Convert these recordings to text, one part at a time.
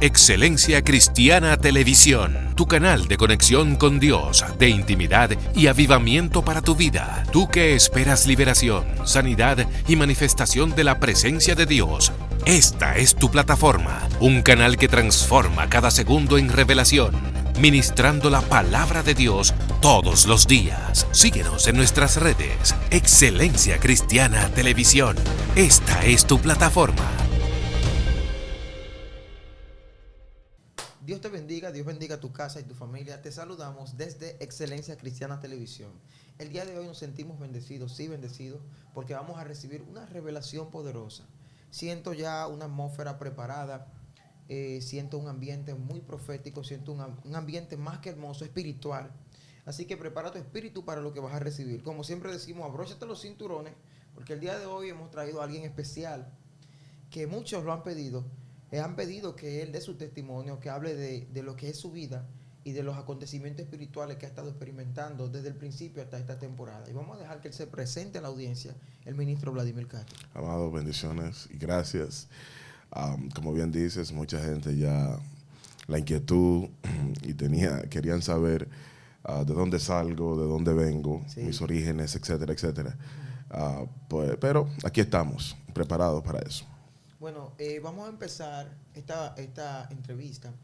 Excelencia Cristiana Televisión, tu canal de conexión con Dios, de intimidad y avivamiento para tu vida. Tú que esperas liberación, sanidad y manifestación de la presencia de Dios. Esta es tu plataforma, un canal que transforma cada segundo en revelación, ministrando la palabra de Dios todos los días. Síguenos en nuestras redes. Excelencia Cristiana Televisión. Esta es tu plataforma. Dios bendiga tu casa y tu familia. Te saludamos desde Excelencia Cristiana Televisión. El día de hoy nos sentimos bendecidos, sí bendecidos, porque vamos a recibir una revelación poderosa. Siento ya una atmósfera preparada, siento un ambiente muy profético, siento un ambiente más que hermoso, espiritual. Así que prepara tu espíritu para lo que vas a recibir. Como siempre decimos, abróchate los cinturones, porque el día de hoy hemos traído a alguien especial que muchos lo han pedido. Han pedido que él dé su testimonio, que hable de lo que es su vida y de los acontecimientos espirituales que ha estado experimentando desde el principio hasta esta temporada. Y vamos a dejar que él se presente a la audiencia, el ministro Vladimir Castro. Amado, bendiciones y gracias. Como bien dices, mucha gente ya la inquietud y querían saber de dónde salgo, de dónde vengo, sí, mis orígenes, etcétera, etcétera. Pero aquí estamos, preparados para eso. Bueno, vamos a empezar esta entrevista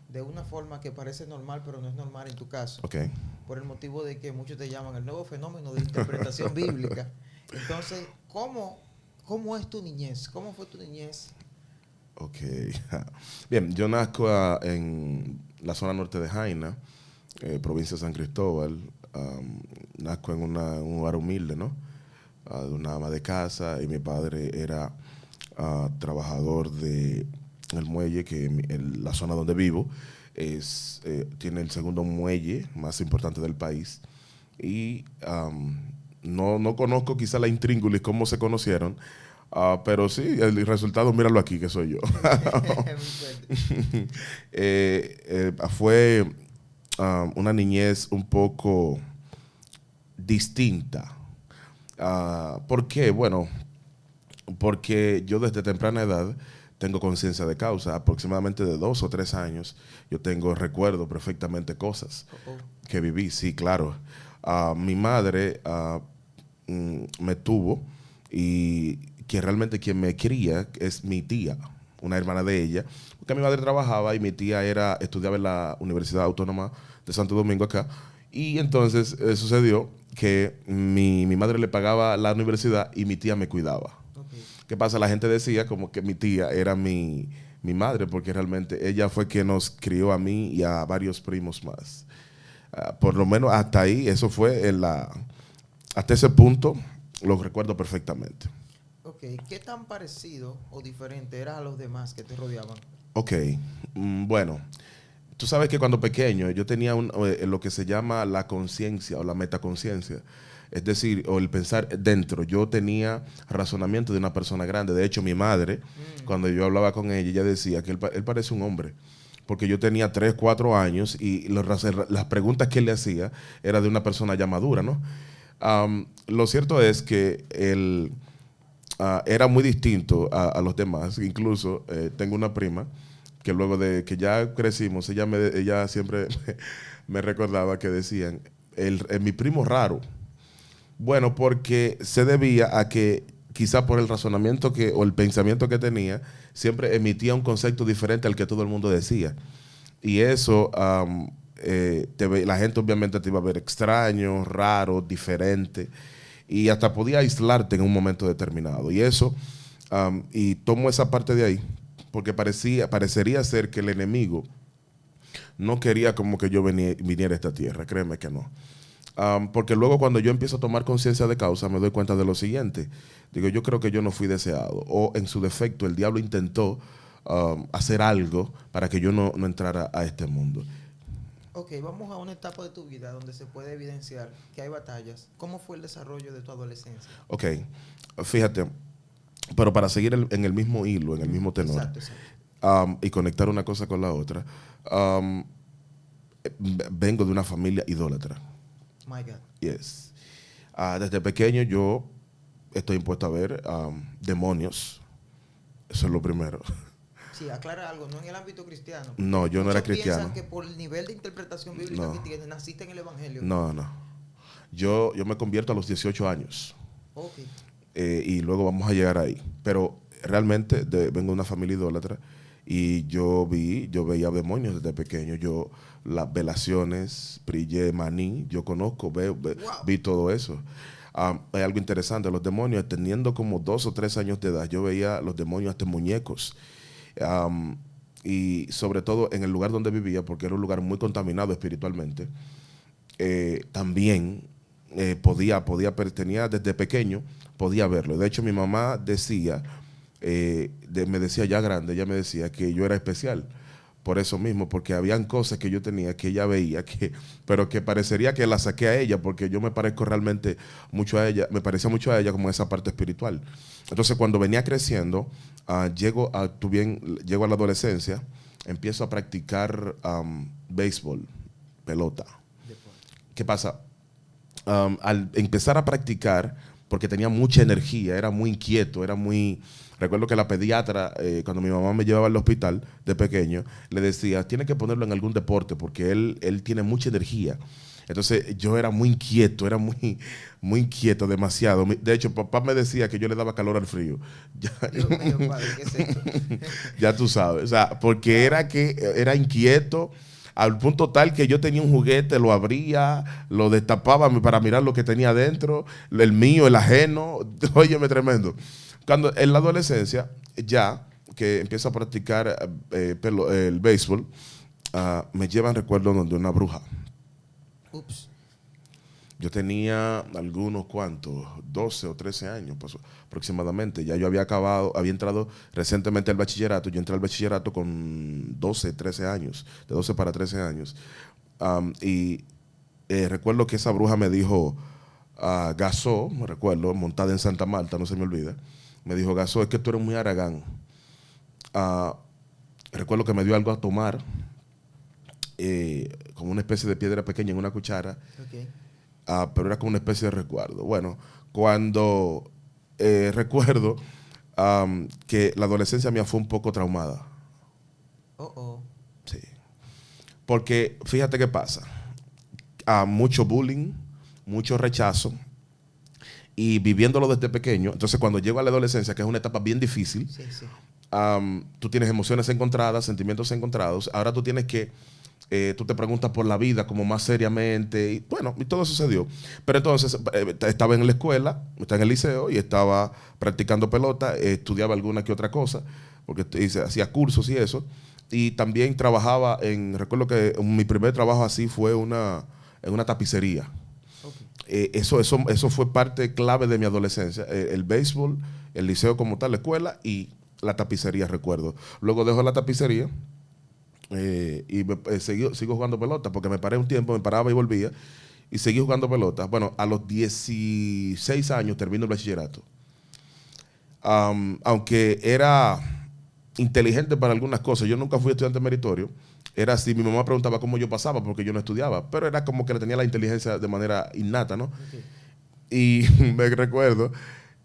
de una forma que parece normal, pero no es normal en tu caso. Okay. Por el motivo de que muchos te llaman el nuevo fenómeno de interpretación bíblica. Entonces, ¿cómo es tu niñez? ¿Cómo fue tu niñez? Ok. Bien, yo nazco en la zona norte de Jaina, provincia de San Cristóbal. Nazco en un hogar humilde, ¿no? De una ama de casa, y mi padre era trabajador de el muelle, que en la zona donde vivo tiene el segundo muelle más importante del país. Y no conozco quizá la intríngulis, cómo se conocieron, pero sí, el resultado, míralo aquí, que soy yo. Fue una niñez un poco distinta. ¿Por qué? Bueno, porque yo desde temprana edad tengo conciencia de causa. Aproximadamente de 2 o 3 años yo recuerdo perfectamente cosas que viví. Sí, claro. Mi madre me tuvo, y que realmente quien me cría es mi tía, una hermana de ella, porque mi madre trabajaba y mi tía estudiaba en la Universidad Autónoma de Santo Domingo acá. Y entonces sucedió que mi madre le pagaba la universidad y mi tía me cuidaba. ¿Qué pasa? La gente decía como que mi tía era mi madre, porque realmente ella fue quien nos crió a mí y a varios primos más. Por lo menos hasta ahí, eso fue hasta ese punto, lo recuerdo perfectamente. Ok, ¿qué tan parecido o diferente eras a los demás que te rodeaban? Ok, bueno, tú sabes que cuando pequeño yo tenía lo que se llama la conciencia o la metaconciencia. Es decir, o el pensar dentro. Yo tenía razonamiento de una persona grande. De hecho, mi madre, cuando yo hablaba con ella decía que él parece un hombre. Porque yo tenía 3, 4 años y las preguntas que él le hacía era de una persona ya madura, ¿no? Lo cierto es que él era muy distinto a los demás. Incluso tengo una prima que luego de que ya crecimos, ella siempre me recordaba que decían, mi primo raro. Bueno, porque se debía a que quizá por el razonamiento o el pensamiento que tenía, siempre emitía un concepto diferente al que todo el mundo decía. Y eso, la gente obviamente te iba a ver extraño, raro, diferente, y hasta podía aislarte en un momento determinado. Y eso, y tomo esa parte de ahí, porque parecería ser que el enemigo no quería como que yo viniera a esta tierra, créeme que no. Porque luego cuando yo empiezo a tomar conciencia de causa me doy cuenta de lo siguiente. Digo, yo creo que yo no fui deseado, o en su defecto el diablo intentó hacer algo para que yo no entrara a este mundo. Ok, vamos a una etapa de tu vida donde se puede evidenciar que hay batallas. ¿Cómo fue el desarrollo de tu adolescencia? Ok, fíjate, pero para seguir en el mismo hilo, en el mismo tenor, exacto. Y conectar una cosa con la otra, vengo de una familia idólatra. My God. Yes. Desde pequeño yo estoy impuesto a ver demonios. Eso es lo primero. Sí, aclara algo, no en el ámbito cristiano. No, yo no era Muchos cristiano. piensan que por el nivel de interpretación bíblica No. que tienes, naciste en el Evangelio. No, no. Yo me convierto a los 18 años. Ok. Y luego vamos a llegar ahí. Pero realmente vengo de una familia idólatra y yo veía demonios desde pequeño. Las velaciones, brillé, maní, yo conozco, vi todo eso. Hay algo interesante, los demonios, teniendo como 2 o 3 años de edad, yo veía los demonios hasta en muñecos. Y sobre todo en el lugar donde vivía, porque era un lugar muy contaminado espiritualmente, también tenía desde pequeño, podía verlo. De hecho, mi mamá decía, me decía ya grande, ella me decía que yo era especial. Por eso mismo, porque habían cosas que yo tenía que ella veía, pero que parecería que la saqué a ella, porque yo me parezco realmente mucho a ella, me parecía mucho a ella como esa parte espiritual. Entonces, cuando venía creciendo, llego a la adolescencia, empiezo a practicar béisbol, pelota. ¿Qué pasa? Al empezar a practicar, porque tenía mucha energía, era muy inquieto, Recuerdo que la pediatra, cuando mi mamá me llevaba al hospital de pequeño, le decía, tiene que ponerlo en algún deporte porque él tiene mucha energía. Entonces yo era muy inquieto, muy inquieto, demasiado. De hecho, papá me decía que yo le daba calor al frío. Dios mío, padre, ¿qué es esto? Ya tú sabes, o sea, porque era inquieto al punto tal que yo tenía un juguete, lo abría, lo destapaba para mirar lo que tenía adentro, el mío, el ajeno, óyeme, tremendo. Cuando en la adolescencia, ya que empiezo a practicar el béisbol, me llevan, recuerdo, donde una bruja. Ups. Yo tenía algunos cuantos, 12 o 13 años pues, aproximadamente. Ya yo había entrado recientemente al bachillerato. Yo entré al bachillerato con 12, 13 años, de 12 para 13 años. Recuerdo que esa bruja me dijo, Gasó, me recuerdo, montada en Santa Marta, no se me olvida. Me dijo, Gasó, es que tú eres muy haragán. Recuerdo que me dio algo a tomar, como una especie de piedra pequeña en una cuchara. Okay. Pero era como una especie de resguardo. Bueno, cuando recuerdo que la adolescencia mía fue un poco traumada. Sí. Porque fíjate qué pasa. Mucho bullying, mucho rechazo. Y viviéndolo desde pequeño, entonces cuando llego a la adolescencia, que es una etapa bien difícil, sí. Tú tienes emociones encontradas, sentimientos encontrados. Ahora tú tienes que, tú te preguntas por la vida como más seriamente. Y bueno, y todo sucedió. Pero entonces estaba en la escuela, estaba en el liceo y estaba practicando pelota, estudiaba alguna que otra cosa, porque hacía cursos y eso. Y también trabajaba recuerdo que mi primer trabajo así fue en una tapicería. Eso fue parte clave de mi adolescencia. El béisbol, el liceo como tal, la escuela y la tapicería, recuerdo. Luego dejo la tapicería y sigo jugando pelota porque me paré un tiempo, me paraba y volvía y seguí jugando pelota. Bueno, a los 16 años termino el bachillerato. Aunque era inteligente para algunas cosas, yo nunca fui estudiante meritorio. Era así, mi mamá preguntaba cómo yo pasaba porque yo no estudiaba, pero era como que le tenía la inteligencia de manera innata, ¿no? Okay. Y me recuerdo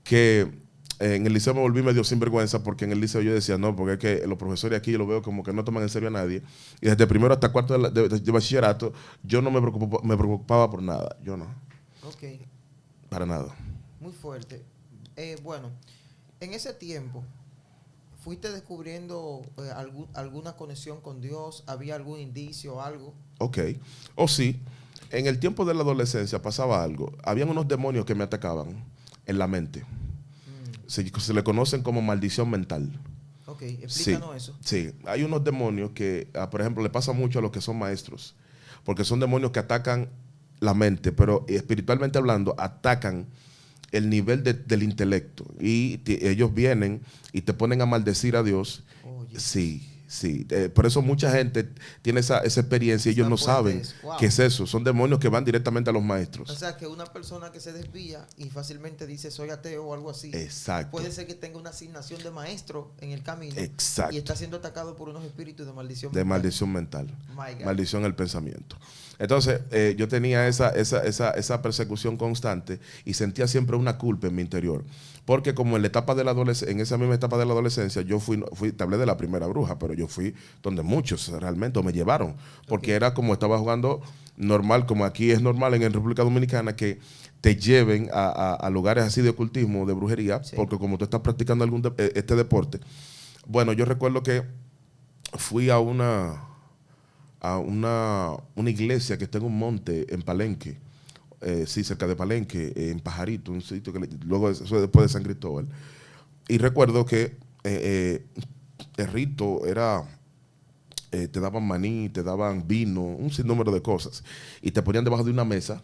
que en el liceo me volví medio sinvergüenza porque en el liceo yo decía, no, porque es que los profesores aquí yo lo veo como que no toman en serio a nadie. Y desde primero hasta cuarto de bachillerato yo no me preocupaba por nada, yo no. Ok. Para nada. Muy fuerte. Bueno, en ese tiempo, ¿fuiste descubriendo alguna conexión con Dios? ¿Había algún indicio o algo? Ok. Sí. En el tiempo de la adolescencia pasaba algo. Habían unos demonios que me atacaban en la mente. Se le conocen como maldición mental. Ok, explícanos eso. Sí, hay unos demonios que, por ejemplo, le pasa mucho a los que son maestros. Porque son demonios que atacan la mente, pero espiritualmente hablando, atacan el nivel del intelecto. Y ellos vienen y te ponen a maldecir a Dios. Oye. Sí, sí. Por eso mucha gente tiene esa experiencia y ellos no saben qué es eso. Son demonios que van directamente a los maestros. O sea, que una persona que se desvía y fácilmente dice soy ateo o algo así. Exacto. Puede ser que tenga una asignación de maestro en el camino. Exacto. Y está siendo atacado por unos espíritus de maldición mental. De maldición mental. Maldición del pensamiento. Entonces, yo tenía esa persecución constante y sentía siempre una culpa en mi interior. Porque como en la etapa de la en esa misma etapa de la adolescencia, yo te hablé de la primera bruja, pero yo fui donde muchos realmente me llevaron. Porque era como estaba jugando normal, como aquí es normal en República Dominicana, que te lleven a lugares así de ocultismo, de brujería, sí. Porque como tú estás practicando este deporte. Bueno, yo recuerdo que fui a una iglesia que está en un monte en Palenque, sí, cerca de Palenque, en Pajarito, un sitio que luego eso después de San Cristóbal. Y recuerdo que el rito era, te daban maní, te daban vino, un sinnúmero de cosas, y te ponían debajo de una mesa,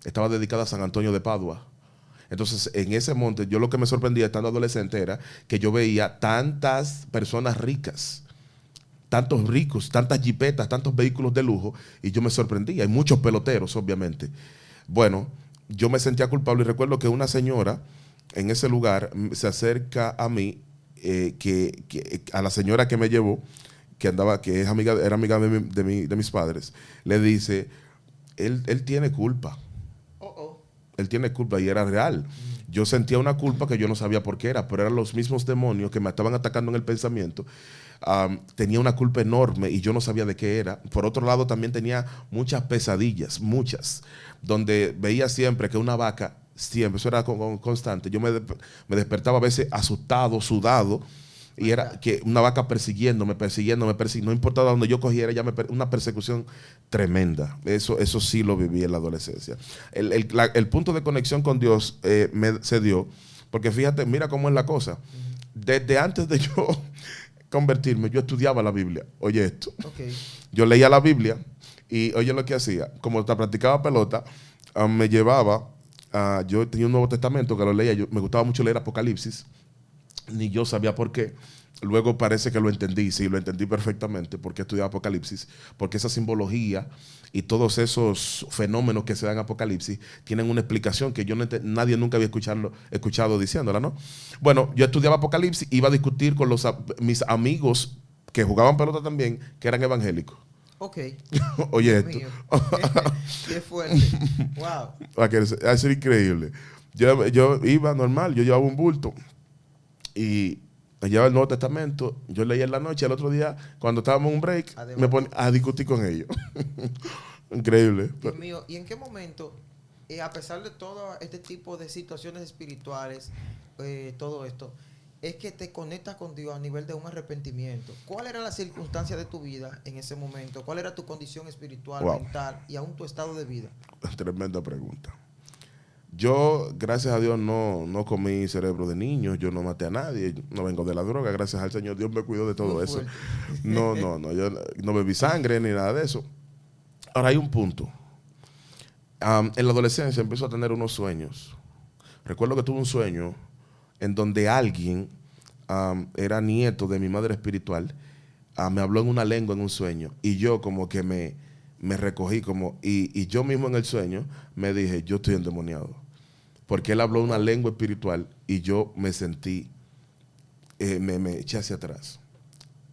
estaba dedicada a San Antonio de Padua. Entonces, en ese monte, yo lo que me sorprendía estando adolescente era que yo veía tantas personas ricas, tantos ricos, tantas jipetas, tantos vehículos de lujo, y yo me sorprendía. Hay muchos peloteros, obviamente. Bueno, yo me sentía culpable y recuerdo que una señora en ese lugar se acerca a mí, a la señora que me llevó, que es amiga, era amiga de mis padres, le dice, él tiene culpa. Él tiene culpa, y era real. Yo sentía una culpa que yo no sabía por qué era, pero eran los mismos demonios que me estaban atacando en el pensamiento. Tenía una culpa enorme y yo no sabía de qué era. Por otro lado, también tenía muchas pesadillas, muchas, donde veía siempre que una vaca, siempre, eso era constante. Yo me despertaba a veces asustado, sudado, y era que una vaca persiguiéndome, no importaba donde yo cogiera, una persecución tremenda. Eso sí lo viví en la adolescencia. El punto de conexión con Dios se dio, porque fíjate, mira cómo es la cosa. Desde antes de yo convertirme, yo estudiaba la Biblia. Oye esto. Okay. Yo leía la Biblia y oye lo que hacía. Como practicaba pelota, me llevaba, yo tenía un Nuevo Testamento que lo leía, me gustaba mucho leer Apocalipsis, ni yo sabía por qué. Luego parece que lo entendí, sí, lo entendí perfectamente porque estudiaba Apocalipsis, porque esa simbología y todos esos fenómenos que se dan en Apocalipsis tienen una explicación que nadie nunca había escuchado diciéndola, ¿no? Bueno, yo estudiaba Apocalipsis, iba a discutir con mis amigos que jugaban pelota también, que eran evangélicos. Ok. Oye, Dios esto. Qué fuerte. Wow. Es increíble. Yo iba normal, yo llevaba un bulto y me llevaba el Nuevo Testamento, yo leía en la noche, el otro día, cuando estábamos en un break, me ponía a discutir con ellos. Increíble. Dios mío, ¿y en qué momento, a pesar de todo este tipo de situaciones espirituales, todo esto, es que te conectas con Dios a nivel de un arrepentimiento? ¿Cuál era la circunstancia de tu vida en ese momento? ¿Cuál era tu condición espiritual, mental y aún tu estado de vida? Tremenda pregunta. Yo, gracias a Dios, no comí cerebro de niño, yo no maté a nadie, no vengo de la droga, gracias al Señor, Dios me cuidó de todo eso. No, yo no bebí sangre ni nada de eso. Ahora hay un punto. En la adolescencia empiezo a tener unos sueños. Recuerdo que tuve un sueño en donde alguien era nieto de mi madre espiritual, me habló en una lengua en un sueño, y yo como que me recogí y yo mismo en el sueño me dije, yo estoy endemoniado. Porque él habló una lengua espiritual y yo me sentí, me eché hacia atrás.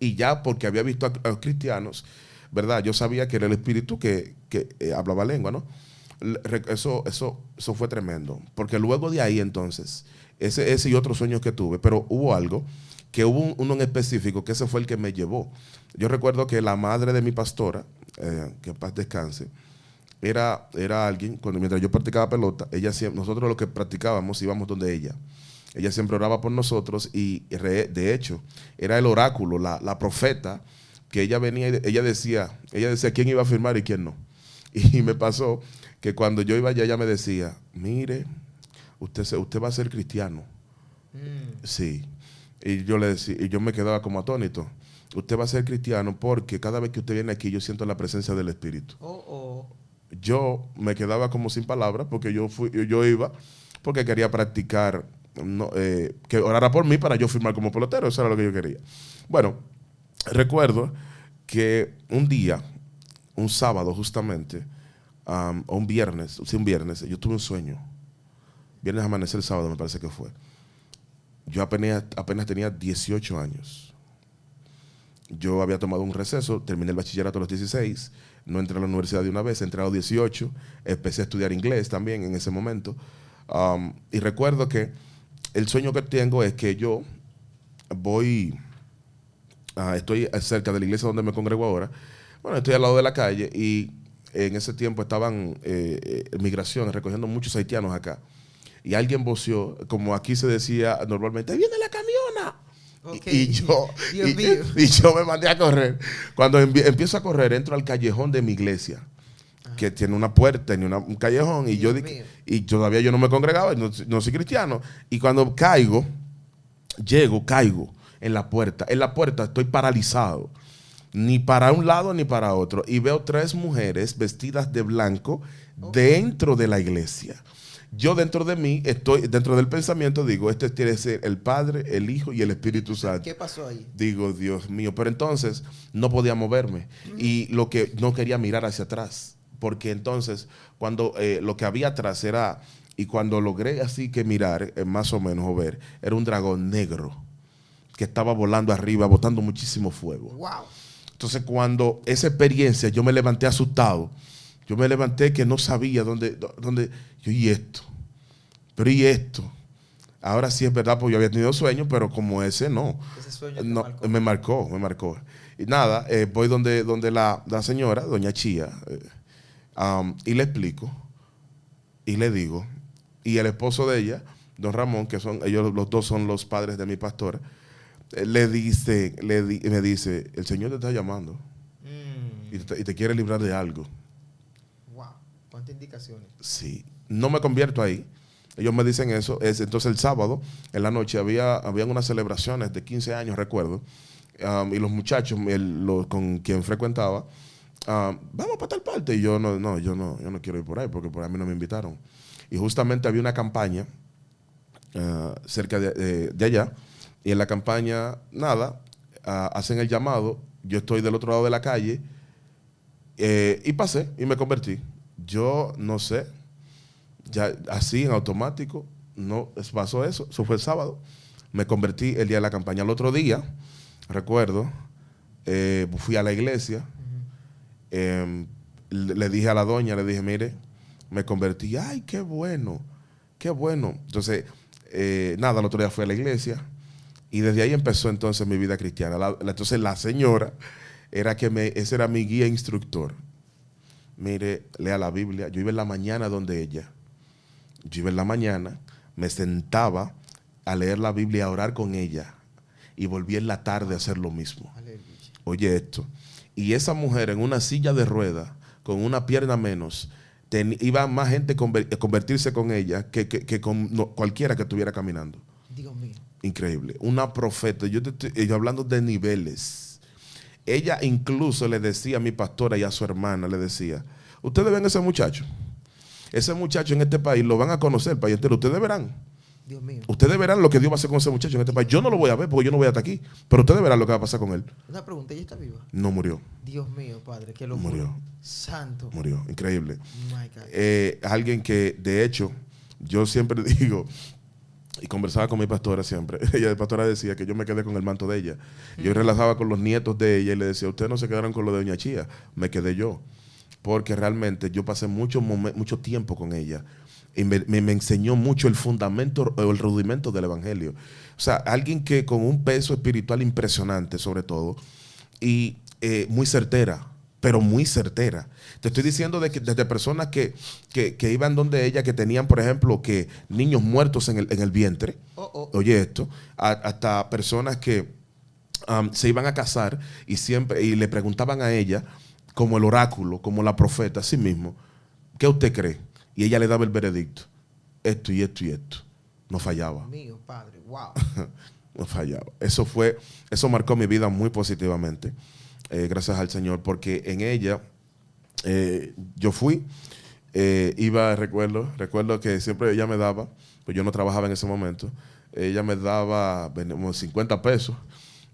Y ya porque había visto a los cristianos, ¿verdad? Yo sabía que era el espíritu que hablaba lengua, ¿no? Eso fue tremendo. Porque luego de ahí entonces, ese y otros sueños que tuve, pero hubo algo, que hubo uno en específico, que ese fue el que me llevó. Yo recuerdo que la madre de mi pastora, que en paz descanse, era alguien, mientras yo practicaba pelota, nosotros lo que practicábamos íbamos donde ella. Ella siempre oraba por nosotros y de hecho era el oráculo, la profeta, que ella venía y ella decía quién iba a firmar y quién no. Y me pasó que cuando yo iba allá, ella me decía, mire, usted va a ser cristiano. Sí. Y yo le decía, y yo me quedaba como atónito. Usted va a ser cristiano porque cada vez que usted viene aquí yo siento la presencia del Espíritu. Yo me quedaba como sin palabras porque yo iba porque quería practicar, que orara por mí para yo firmar como pelotero. Eso era lo que yo quería. Bueno, recuerdo que un día, un sábado justamente, o un viernes, yo tuve un sueño. Viernes amanecer, sábado me parece que fue. Yo apenas tenía 18 años. Yo había tomado un receso, terminé el bachillerato a los 16, no entré a la universidad de una vez, entré a los 18, empecé a estudiar inglés también en ese momento. Y recuerdo que el sueño que tengo es que yo estoy cerca de la iglesia donde me congrego ahora. Bueno, estoy al lado de la calle y en ese tiempo estaban migraciones, recogiendo muchos haitianos acá. Y alguien voció, como aquí se decía normalmente, ¡ahí viene la camiona! Okay. Y yo me mandé a correr. Cuando empiezo a correr, entro al callejón de mi iglesia, que tiene una puerta, tiene un callejón, y todavía yo no me congregaba, no soy cristiano. Y cuando caigo en la puerta. En la puerta estoy paralizado, ni para un lado ni para otro. Y veo 3 mujeres vestidas de blanco dentro de la iglesia. Yo dentro de mí, dentro del pensamiento, digo, este tiene que ser el Padre, el Hijo y el Espíritu Santo. ¿Qué pasó ahí? Digo, Dios mío. Pero entonces no podía moverme. Y lo que no quería mirar hacia atrás. Porque entonces, cuando lo que había atrás era, y cuando logré así que mirar, más o menos, o ver, era un dragón negro que estaba volando arriba, botando muchísimo fuego. Wow. Entonces, cuando esa experiencia, yo me levanté asustado. Yo me levanté que no sabía dónde yo, ¿y esto? Pero ¿y esto? Ahora sí es verdad, porque yo había tenido sueños, pero como ese no. Ese sueño me marcó. Y nada, voy donde la señora, doña Chía, y le explico, y le digo, y el esposo de ella, don Ramón, que ellos los dos son los padres de mi pastora, me dice, el Señor te está llamando y te quiere librar de algo. Wow, ¿cuántas indicaciones? Sí, no me convierto ahí. Ellos me dicen eso. Entonces el sábado, en la noche, habían unas celebraciones de 15 años, recuerdo, y los muchachos con quien frecuentaba, vamos para tal parte. Y yo no quiero ir por ahí, porque por ahí no me invitaron. Y justamente había una campaña cerca de allá, y en la campaña, nada, hacen el llamado, yo estoy del otro lado de la calle, y pasé y me convertí. Yo no sé, ya así en automático, no pasó eso fue el sábado, me convertí el día de la campaña. El otro día, recuerdo, fui a la iglesia, le dije a la doña, le dije, mire, me convertí, ay, qué bueno. Entonces, nada, el otro día fui a la iglesia, y desde ahí empezó entonces mi vida cristiana. Entonces la señora, ese era mi guía instructor. Mire, lea la Biblia. Yo iba en la mañana donde ella. Yo iba en la mañana, me sentaba a leer la Biblia, a orar con ella, y volví en la tarde a hacer lo mismo. Aleluya. Oye esto. Y esa mujer en una silla de ruedas, con una pierna menos, iba más gente a convertirse con ella que con cualquiera que estuviera caminando. Dios mío. Increíble. Una profeta. Yo estoy hablando de niveles. Ella incluso le decía a mi pastora y a su hermana, le decía, ustedes ven a ese muchacho. Ese muchacho en este país lo van a conocer, el país entero. Ustedes verán. Dios mío. Ustedes verán lo que Dios va a hacer con ese muchacho en este país. Yo no lo voy a ver porque yo no voy hasta aquí. Pero ustedes verán lo que va a pasar con él. Una pregunta, ¿ella está viva? No murió. Dios mío, Padre, que lo murió. Santo. Murió, increíble. My God. Alguien que, de hecho, yo siempre digo, y conversaba con mi pastora siempre, ella, la pastora decía que yo me quedé con el manto de ella. Yo relajaba con los nietos de ella y le decía, ustedes no se quedaron con lo de doña Chía, me quedé yo. Porque realmente yo pasé mucho tiempo con ella y me enseñó mucho el fundamento o el rudimento del evangelio. O sea, alguien que con un peso espiritual impresionante sobre todo y muy certera, pero muy certera. Te estoy diciendo desde personas que iban donde ella, que tenían, por ejemplo, que niños muertos en el vientre. Oye esto, hasta personas que se iban a casar y le preguntaban a ella, como el oráculo, como la profeta, así mismo, ¿qué usted cree? Y ella le daba el veredicto. Esto y esto y esto. No fallaba. Mío, Padre, wow. No fallaba. Eso marcó mi vida muy positivamente. Gracias al Señor, porque en ella yo fui, recuerdo que siempre ella me daba, pues yo no trabajaba en ese momento, ella me daba 50 pesos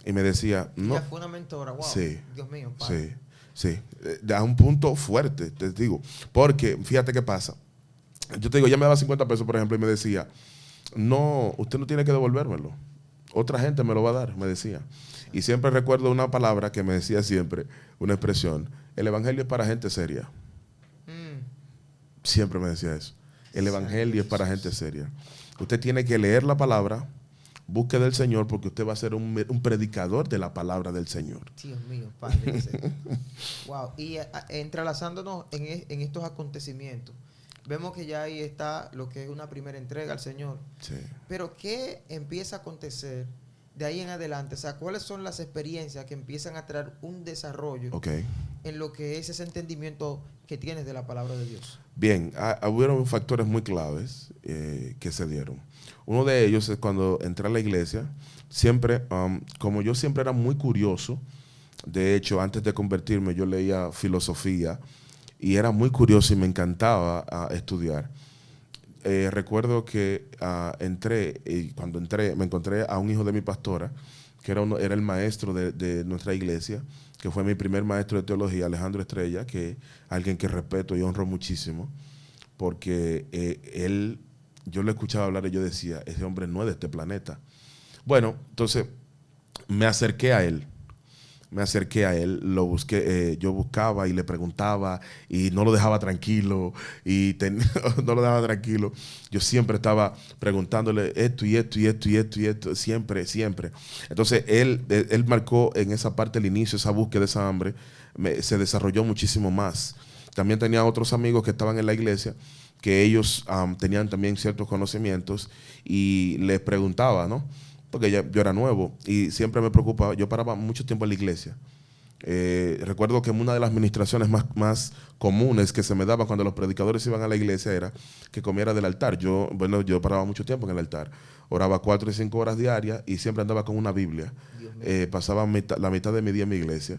y me decía, no. Ella fue una mentora, wow. Sí, Dios mío, padre. sí. A un punto fuerte, te digo. Porque, fíjate qué pasa. Yo te digo, ella me daba 50 pesos, por ejemplo, y me decía, no, usted no tiene que devolvérmelo. Otra gente me lo va a dar, me decía. Y siempre recuerdo una palabra que me decía siempre, una expresión. El evangelio es para gente seria. Siempre me decía eso. El evangelio es para gente seria. Usted tiene que leer la palabra, busque del Señor, porque usted va a ser un predicador de la palabra del Señor. Dios mío, Padre. Wow. Y entrelazándonos en estos acontecimientos, vemos que ya ahí está lo que es una primera entrega al Señor. Sí. Pero ¿qué empieza a acontecer de ahí en adelante? O sea, ¿cuáles son las experiencias que empiezan a traer un desarrollo en lo que es ese entendimiento que tienes de la palabra de Dios? Bien, hubieron factores muy claves que se dieron. Uno de ellos es cuando entré a la iglesia, siempre, como yo siempre era muy curioso, de hecho, antes de convertirme yo leía filosofía y era muy curioso y me encantaba estudiar. Recuerdo que entré, y cuando entré me encontré a un hijo de mi pastora, que era el maestro de nuestra iglesia, que fue mi primer maestro de teología, Alejandro Estrella, que es alguien que respeto y honro muchísimo, porque yo le escuchaba hablar y yo decía, ese hombre no es de este planeta. Bueno, entonces me acerqué a él, lo busqué, yo buscaba y le preguntaba y no lo dejaba tranquilo, no lo dejaba tranquilo. Yo siempre estaba preguntándole esto y esto y esto y esto y esto, siempre, siempre. Entonces él marcó en esa parte el inicio, esa búsqueda, esa hambre, se desarrolló muchísimo más. También tenía otros amigos que estaban en la iglesia, que ellos tenían también ciertos conocimientos y les preguntaba, ¿no? Porque yo era nuevo y siempre me preocupaba. Yo paraba mucho tiempo en la iglesia. Recuerdo que una de las ministraciones más comunes que se me daba cuando los predicadores iban a la iglesia era que comiera del altar. Yo paraba mucho tiempo en el altar. Oraba 4 y 5 horas diarias y siempre andaba con una Biblia. Pasaba la mitad de mi día en mi iglesia,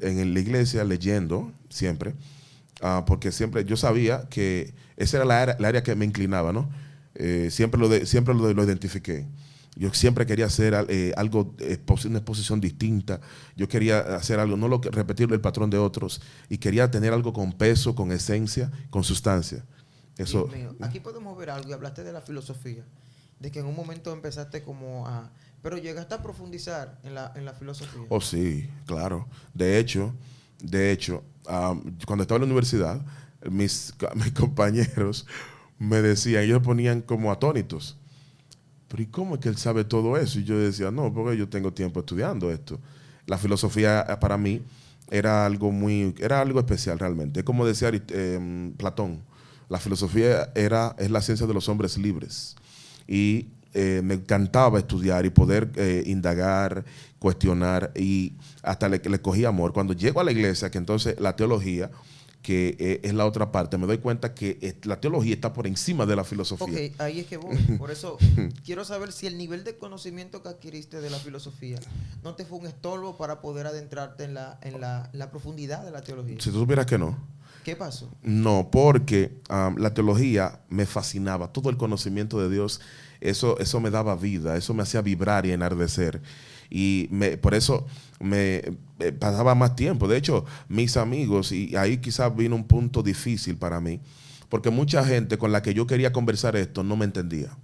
en la iglesia leyendo siempre, porque siempre yo sabía que esa era la área que me inclinaba, ¿no? Siempre lo identifiqué. Yo siempre quería hacer algo, una exposición distinta. Yo quería hacer algo, no repetir el patrón de otros. Y quería tener algo con peso, con esencia, con sustancia. Eso. Dios mío. Aquí podemos ver algo, y hablaste de la filosofía, de que en un momento empezaste como a... Pero llegaste a profundizar en la filosofía. Oh, sí, claro. De hecho, cuando estaba en la universidad, mis compañeros me decían, ellos ponían como atónitos. Pero ¿y cómo es que él sabe todo eso? Y yo decía, no, porque yo tengo tiempo estudiando esto. La filosofía para mí era algo especial realmente. Es como decía Platón, la filosofía es la ciencia de los hombres libres. Y me encantaba estudiar y poder indagar, cuestionar, y hasta le cogí amor. Cuando llego a la iglesia, que entonces la teología, que es la otra parte, me doy cuenta que la teología está por encima de la filosofía. Ok, ahí es que voy. Por eso quiero saber si el nivel de conocimiento que adquiriste de la filosofía no te fue un estorbo para poder adentrarte en la profundidad de la teología. Si tú supieras que no. ¿Qué pasó? No, porque la teología me fascinaba. Todo el conocimiento de Dios, eso me daba vida, eso me hacía vibrar y enardecer. Y por eso me pasaba más tiempo. De hecho, mis amigos, y ahí quizás vino un punto difícil para mí, porque mucha gente con la que yo quería conversar esto no me entendía.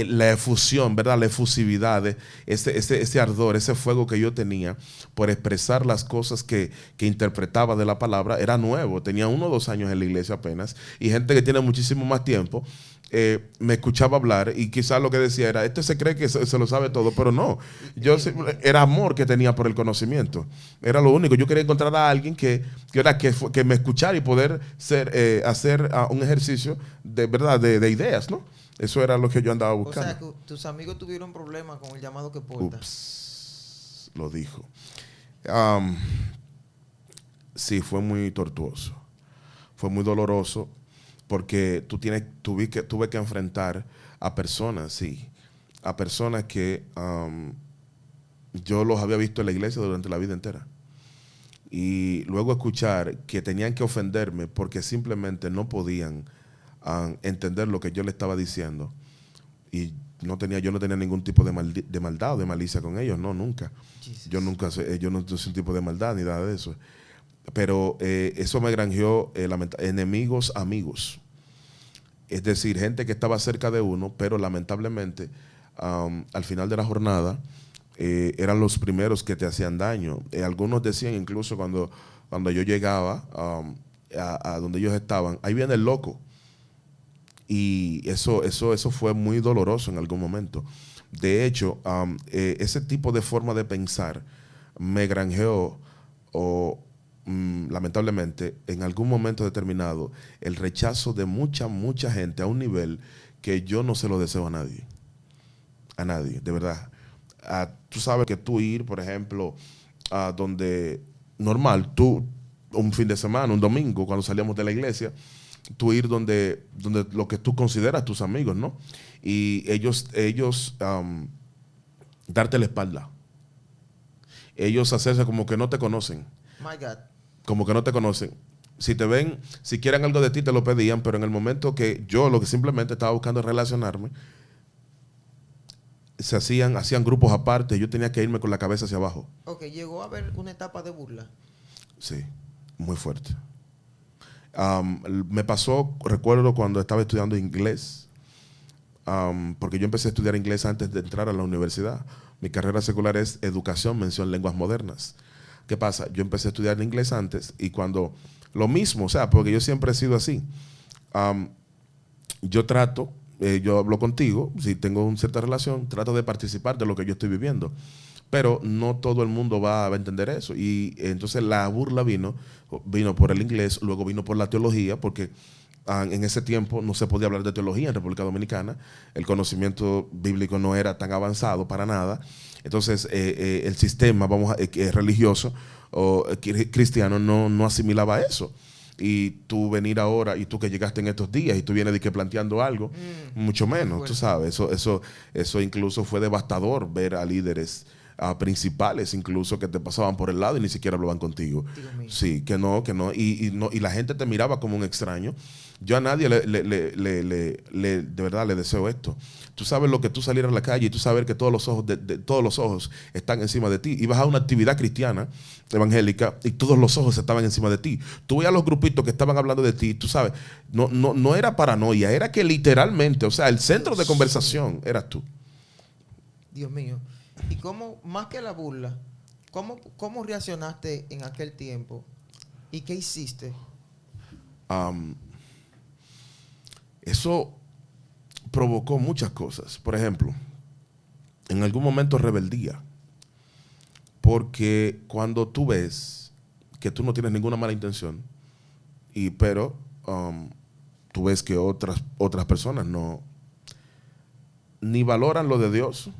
La efusión, ¿verdad? La efusividad, ese ardor, ese fuego que yo tenía por expresar las cosas que interpretaba de la palabra era nuevo. Tenía 1 o 2 años en la iglesia apenas, y gente que tiene muchísimo más tiempo me escuchaba hablar y quizás lo que decía era, se cree que se lo sabe todo, pero no. Era amor que tenía por el conocimiento. Era lo único. Yo quería encontrar a alguien que me escuchara y poder hacer un ejercicio de verdad de ideas, ¿no? Eso era lo que yo andaba buscando. O sea, que tus amigos tuvieron problemas con el llamado que portas. Ups, lo dijo. Sí, fue muy tortuoso. Fue muy doloroso porque tuve que enfrentar a personas, sí. A personas que yo los había visto en la iglesia durante la vida entera. Y luego escuchar que tenían que ofenderme porque simplemente no podían entender lo que yo le estaba diciendo. Y yo no tenía ningún tipo de maldad o de malicia con ellos, no, nunca. Jesus. Yo no hice un tipo de maldad ni nada de eso. Pero eso me granjeó enemigos, amigos. Es decir, gente que estaba cerca de uno, pero lamentablemente al final de la jornada eran los primeros que te hacían daño. Algunos decían incluso cuando yo llegaba a donde ellos estaban, ahí viene el loco. Y eso fue muy doloroso en algún momento. De hecho, ese tipo de forma de pensar me granjeó, lamentablemente, en algún momento determinado, el rechazo de mucha gente a un nivel que yo no se lo deseo a nadie. A nadie, de verdad. Tú sabes que tú ir, por ejemplo, a donde normal, tú un fin de semana, un domingo, cuando salíamos de la iglesia, tú ir donde lo que tú consideras tus amigos, ¿no? Y ellos darte la espalda. Ellos hacerse como que no te conocen. My God. Como que no te conocen. Si te ven, si quieren algo de ti, te lo pedían, pero en el momento que yo lo que simplemente estaba buscando es relacionarme, hacían grupos aparte, yo tenía que irme con la cabeza hacia abajo. Ok, llegó a haber una etapa de burla. Sí, muy fuerte. Me pasó, recuerdo cuando estaba estudiando inglés, porque yo empecé a estudiar inglés antes de entrar a la universidad. Mi carrera secular es educación, mención lenguas modernas. ¿Qué pasa? Yo empecé a estudiar inglés antes y cuando, lo mismo, o sea, porque yo siempre he sido así. Yo trato, yo hablo contigo, si tengo una cierta relación, trato de participar de lo que yo estoy viviendo. Pero no todo el mundo va a entender eso. Y entonces la burla vino por el inglés, luego vino por la teología, porque en ese tiempo no se podía hablar de teología en República Dominicana. El conocimiento bíblico no era tan avanzado para nada. Entonces el sistema religioso o cristiano no asimilaba eso. Y tú venir ahora, y tú que llegaste en estos días, y tú vienes de que planteando algo, mucho menos, tú sabes. Eso incluso fue devastador ver a líderes principales incluso que te pasaban por el lado y ni siquiera hablaban contigo. Sí, que no. Y la gente te miraba como un extraño. Yo a nadie de verdad le deseo esto. Tú sabes lo que tú salir a la calle y tú sabes que todos los ojos están encima de ti. Ibas a una actividad cristiana, evangélica, y todos los ojos estaban encima de ti. Tú veías a los grupitos que estaban hablando de ti, tú sabes, no era paranoia, era que literalmente, o sea, el centro de conversación eras tú. Dios mío. ¿Y cómo, más que la burla, cómo reaccionaste en aquel tiempo? ¿Y qué hiciste? Eso provocó muchas cosas. Por ejemplo, en algún momento rebeldía. Porque cuando tú ves que tú no tienes ninguna mala intención, pero tú ves que otras personas ni valoran lo de Dios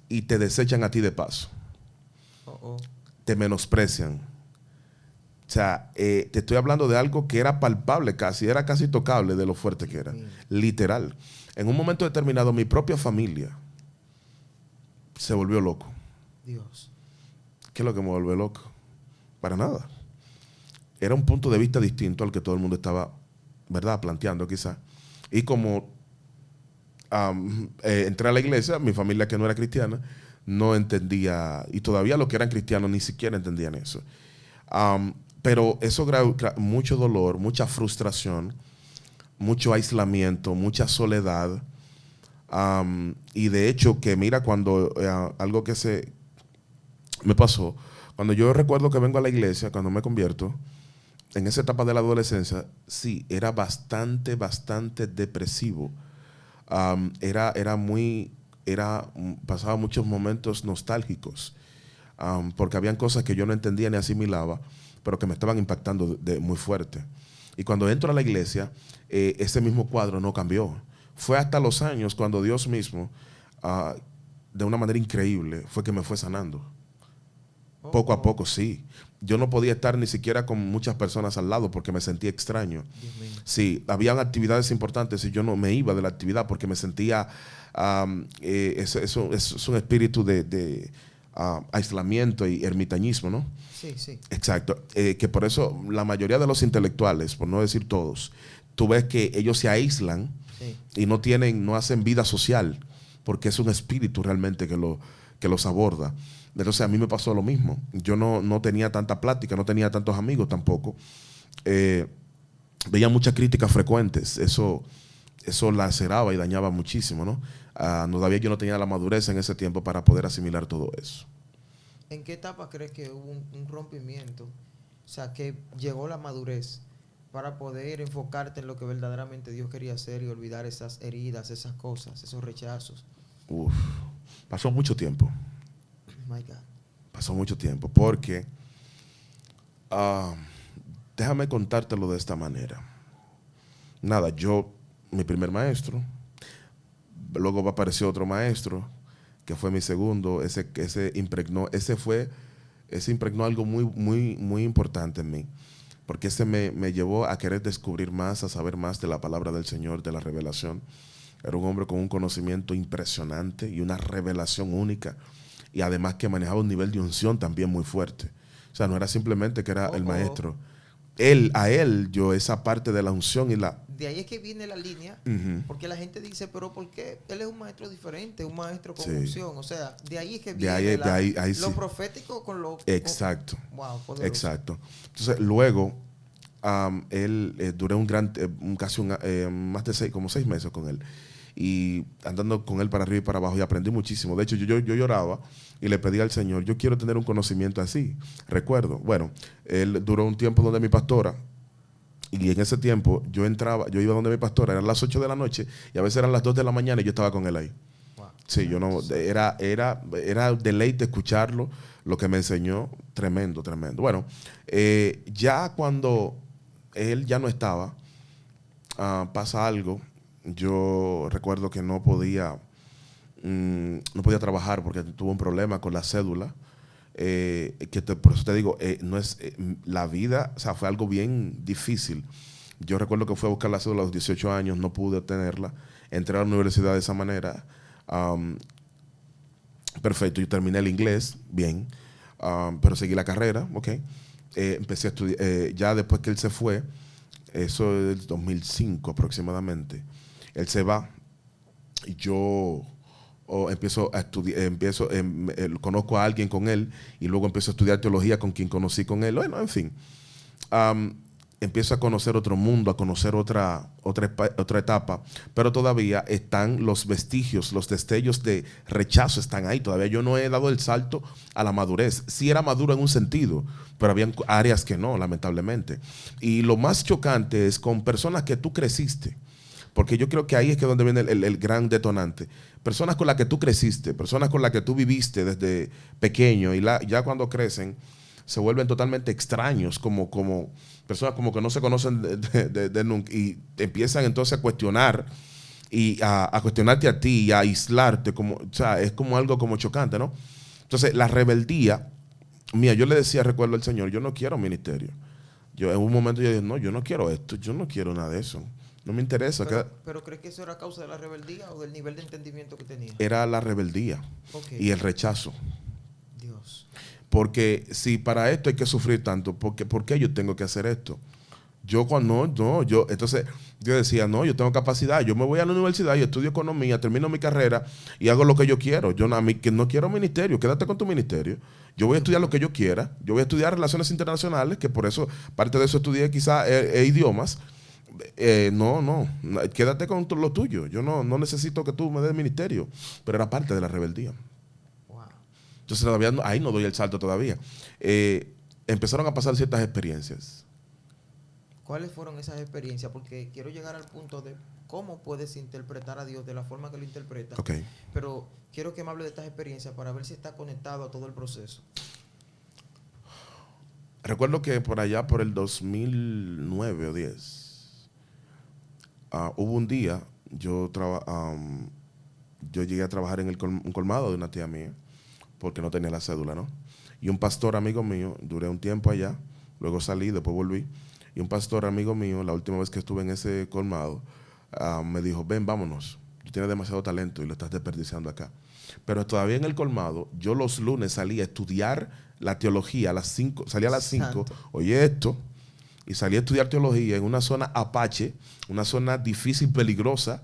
y te desechan a ti de paso. Te menosprecian. O sea, te estoy hablando de algo que era palpable era casi tocable de lo fuerte que era. Literal. En un momento determinado, mi propia familia se volvió loco. Dios. ¿Qué es lo que me volvió loco? Para nada. Era un punto de vista distinto al que todo el mundo estaba, ¿verdad?, planteando quizá. Y como entré a la iglesia, mi familia que no era cristiana no entendía, y todavía los que eran cristianos ni siquiera entendían eso. Pero eso mucho dolor, mucha frustración, mucho aislamiento, mucha soledad. Y de hecho que mira, cuando algo que me pasó, cuando yo recuerdo que vengo a la iglesia, cuando me convierto, en esa etapa de la adolescencia, sí, era bastante depresivo. Pasaba muchos momentos nostálgicos, porque habían cosas que yo no entendía ni asimilaba, pero que me estaban impactando muy fuerte. Y cuando entro a la iglesia, ese mismo cuadro no cambió. Fue hasta los años cuando Dios mismo, de una manera increíble, fue que me fue sanando. Poco a poco, sí. Yo no podía estar ni siquiera con muchas personas al lado porque me sentía extraño. Sí, habían actividades importantes y yo no me iba de la actividad porque me sentía, es un espíritu de aislamiento y ermitañismo, ¿no? Sí. Exacto. Que por eso la mayoría de los intelectuales, por no decir todos, tú ves que ellos se aíslan y no hacen vida social. porque es un espíritu realmente que los aborda. Entonces a mí me pasó lo mismo. Yo no tenía tanta plática, no tenía tantos amigos tampoco. Veía muchas críticas frecuentes. Eso laceraba y dañaba muchísimo, ¿no? Todavía yo no tenía la madurez en ese tiempo para poder asimilar todo eso. ¿En qué etapa crees que hubo un rompimiento? O sea, que llegó la madurez para poder enfocarte en lo que verdaderamente Dios quería hacer y olvidar esas heridas, esas cosas, esos rechazos. Uf, pasó mucho tiempo. My God. Pasó mucho tiempo porque déjame contártelo de esta manera. Nada, mi primer maestro, luego apareció otro maestro que fue mi segundo, ese impregnó algo muy, muy, muy importante en mí, porque ese me llevó a querer descubrir más, a saber más de la palabra del Señor, de la revelación. Era un hombre con un conocimiento impresionante y una revelación única, y además que manejaba un nivel de unción también muy fuerte. O sea, no era simplemente que era el maestro. Yo esa parte de la unción y la... De ahí es que viene la línea, porque la gente dice, pero ¿por qué él es un maestro diferente, un maestro con unción? O sea, de ahí es que viene lo profético con lo... Exacto. Wow, poderoso. Exacto. Entonces, luego, duré más de como 6 meses con él. Y andando con él para arriba y para abajo, y aprendí muchísimo. De hecho, yo lloraba y le pedí al Señor, yo quiero tener un conocimiento así. Recuerdo, bueno, él duró un tiempo donde mi pastora, y en ese tiempo yo iba donde mi pastora, eran las 8 de la noche, y a veces eran las 2 de la mañana y yo estaba con él ahí. Wow. Sí, era deleite escucharlo, lo que me enseñó, tremendo, tremendo. Bueno, ya cuando él ya no estaba, pasa algo. Yo recuerdo que no podía trabajar porque tuve un problema con la cédula. Por eso te digo, la vida, o sea, fue algo bien difícil. Yo recuerdo que fui a buscar la cédula a los 18 años, no pude obtenerla. Entré a la universidad de esa manera. Perfecto, yo terminé el inglés, bien, pero seguí la carrera, ok. Empecé a estudiar, ya después que él se fue, eso es 2005 aproximadamente. Él se va y yo empiezo a estudiar, conozco a alguien con él y luego empiezo a estudiar teología con quien conocí con él. Bueno, en fin, empiezo a conocer otro mundo, a conocer otra etapa, pero todavía están los vestigios, los destellos de rechazo están ahí. Todavía yo no he dado el salto a la madurez. Sí era maduro en un sentido, pero había áreas que no, lamentablemente. Y lo más chocante es con personas que tú creciste. Porque yo creo que ahí es que donde viene el gran detonante. Personas con las que tú creciste, personas con las que tú viviste desde pequeño y ya cuando crecen se vuelven totalmente extraños, como personas como que no se conocen de nunca, y empiezan entonces a cuestionar y a cuestionarte a ti y a aislarte. O sea, es como algo como chocante, ¿no? Entonces la rebeldía mía, yo le decía, recuerdo al Señor, yo no quiero ministerio. Yo en un momento yo dije, no, yo no quiero esto, yo no quiero nada de eso. No me interesa. ¿Pero crees que eso era causa de la rebeldía o del nivel de entendimiento que tenía? Era la rebeldía y el rechazo. Dios. Porque si para esto hay que sufrir tanto, ¿por qué yo tengo que hacer esto? Entonces yo decía, no, yo tengo capacidad, yo me voy a la universidad y estudio economía, termino mi carrera y hago lo que yo quiero. Yo que no quiero ministerio, quédate con tu ministerio. Yo voy a estudiar lo que yo quiera, yo voy a estudiar relaciones internacionales, que por eso, parte de eso estudié quizás idiomas. No, quédate con lo tuyo. Yo no necesito que tú me des ministerio, pero era parte de la rebeldía. Wow. Entonces todavía ahí no doy el salto todavía. Empezaron a pasar ciertas experiencias. ¿Cuáles fueron esas experiencias? Porque quiero llegar al punto de cómo puedes interpretar a Dios de la forma que lo interpretas. Okay. Pero quiero que me hable de estas experiencias para ver si está conectado a todo el proceso. Recuerdo que por allá, por el 2009 o 10, hubo un día, yo llegué a trabajar en un colmado de una tía mía, porque no tenía la cédula, ¿no? Y un pastor amigo mío, duré un tiempo allá, luego salí, después volví, y un pastor amigo mío, la última vez que estuve en ese colmado, me dijo, ven, vámonos, tú tienes demasiado talento y lo estás desperdiciando acá. Pero todavía en el colmado, yo los lunes salía a estudiar la teología a las 5, salía a las 5, oye esto, y salí a estudiar teología en una zona apache, una zona difícil, peligrosa,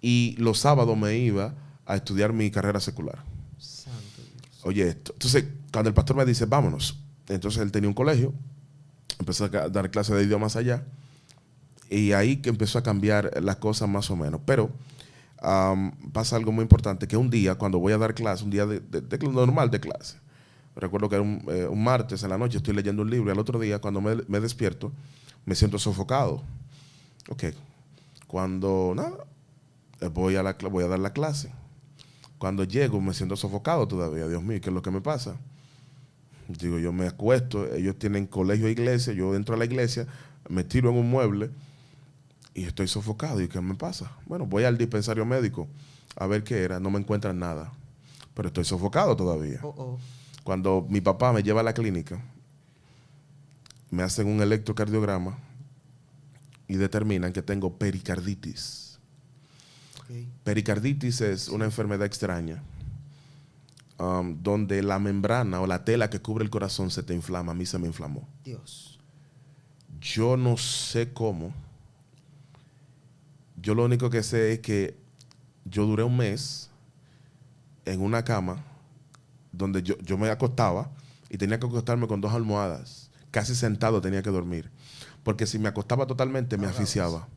y los sábados me iba a estudiar mi carrera secular. Santo Dios. Oye esto. Entonces, cuando el pastor me dice, vámonos. Entonces él tenía un colegio, empezó a dar clases de idiomas allá. Y ahí que empezó a cambiar las cosas más o menos. Pero pasa algo muy importante, que un día, cuando voy a dar clase, un día de normal de clase, recuerdo que era un martes en la noche, estoy leyendo un libro, y al otro día, cuando me despierto, me siento sofocado. Ok. Cuando, nada, voy a dar la clase. Cuando llego, me siento sofocado todavía. Dios mío, ¿qué es lo que me pasa? Digo, yo me acuesto, ellos tienen colegio e iglesia, yo entro a la iglesia, me tiro en un mueble y estoy sofocado. ¿Y qué me pasa? Bueno, voy al dispensario médico a ver qué era, no me encuentran nada, pero estoy sofocado todavía. Cuando mi papá me lleva a la clínica, me hacen un electrocardiograma y determinan que tengo pericarditis. Okay. Pericarditis es una enfermedad extraña donde la membrana o la tela que cubre el corazón se te inflama. A mí se me inflamó. Dios. Yo no sé cómo. Yo lo único que sé es que yo duré un mes en una cama donde yo me acostaba y tenía que acostarme con 2 almohadas. Casi sentado tenía que dormir. Porque si me acostaba totalmente me asfixiaba.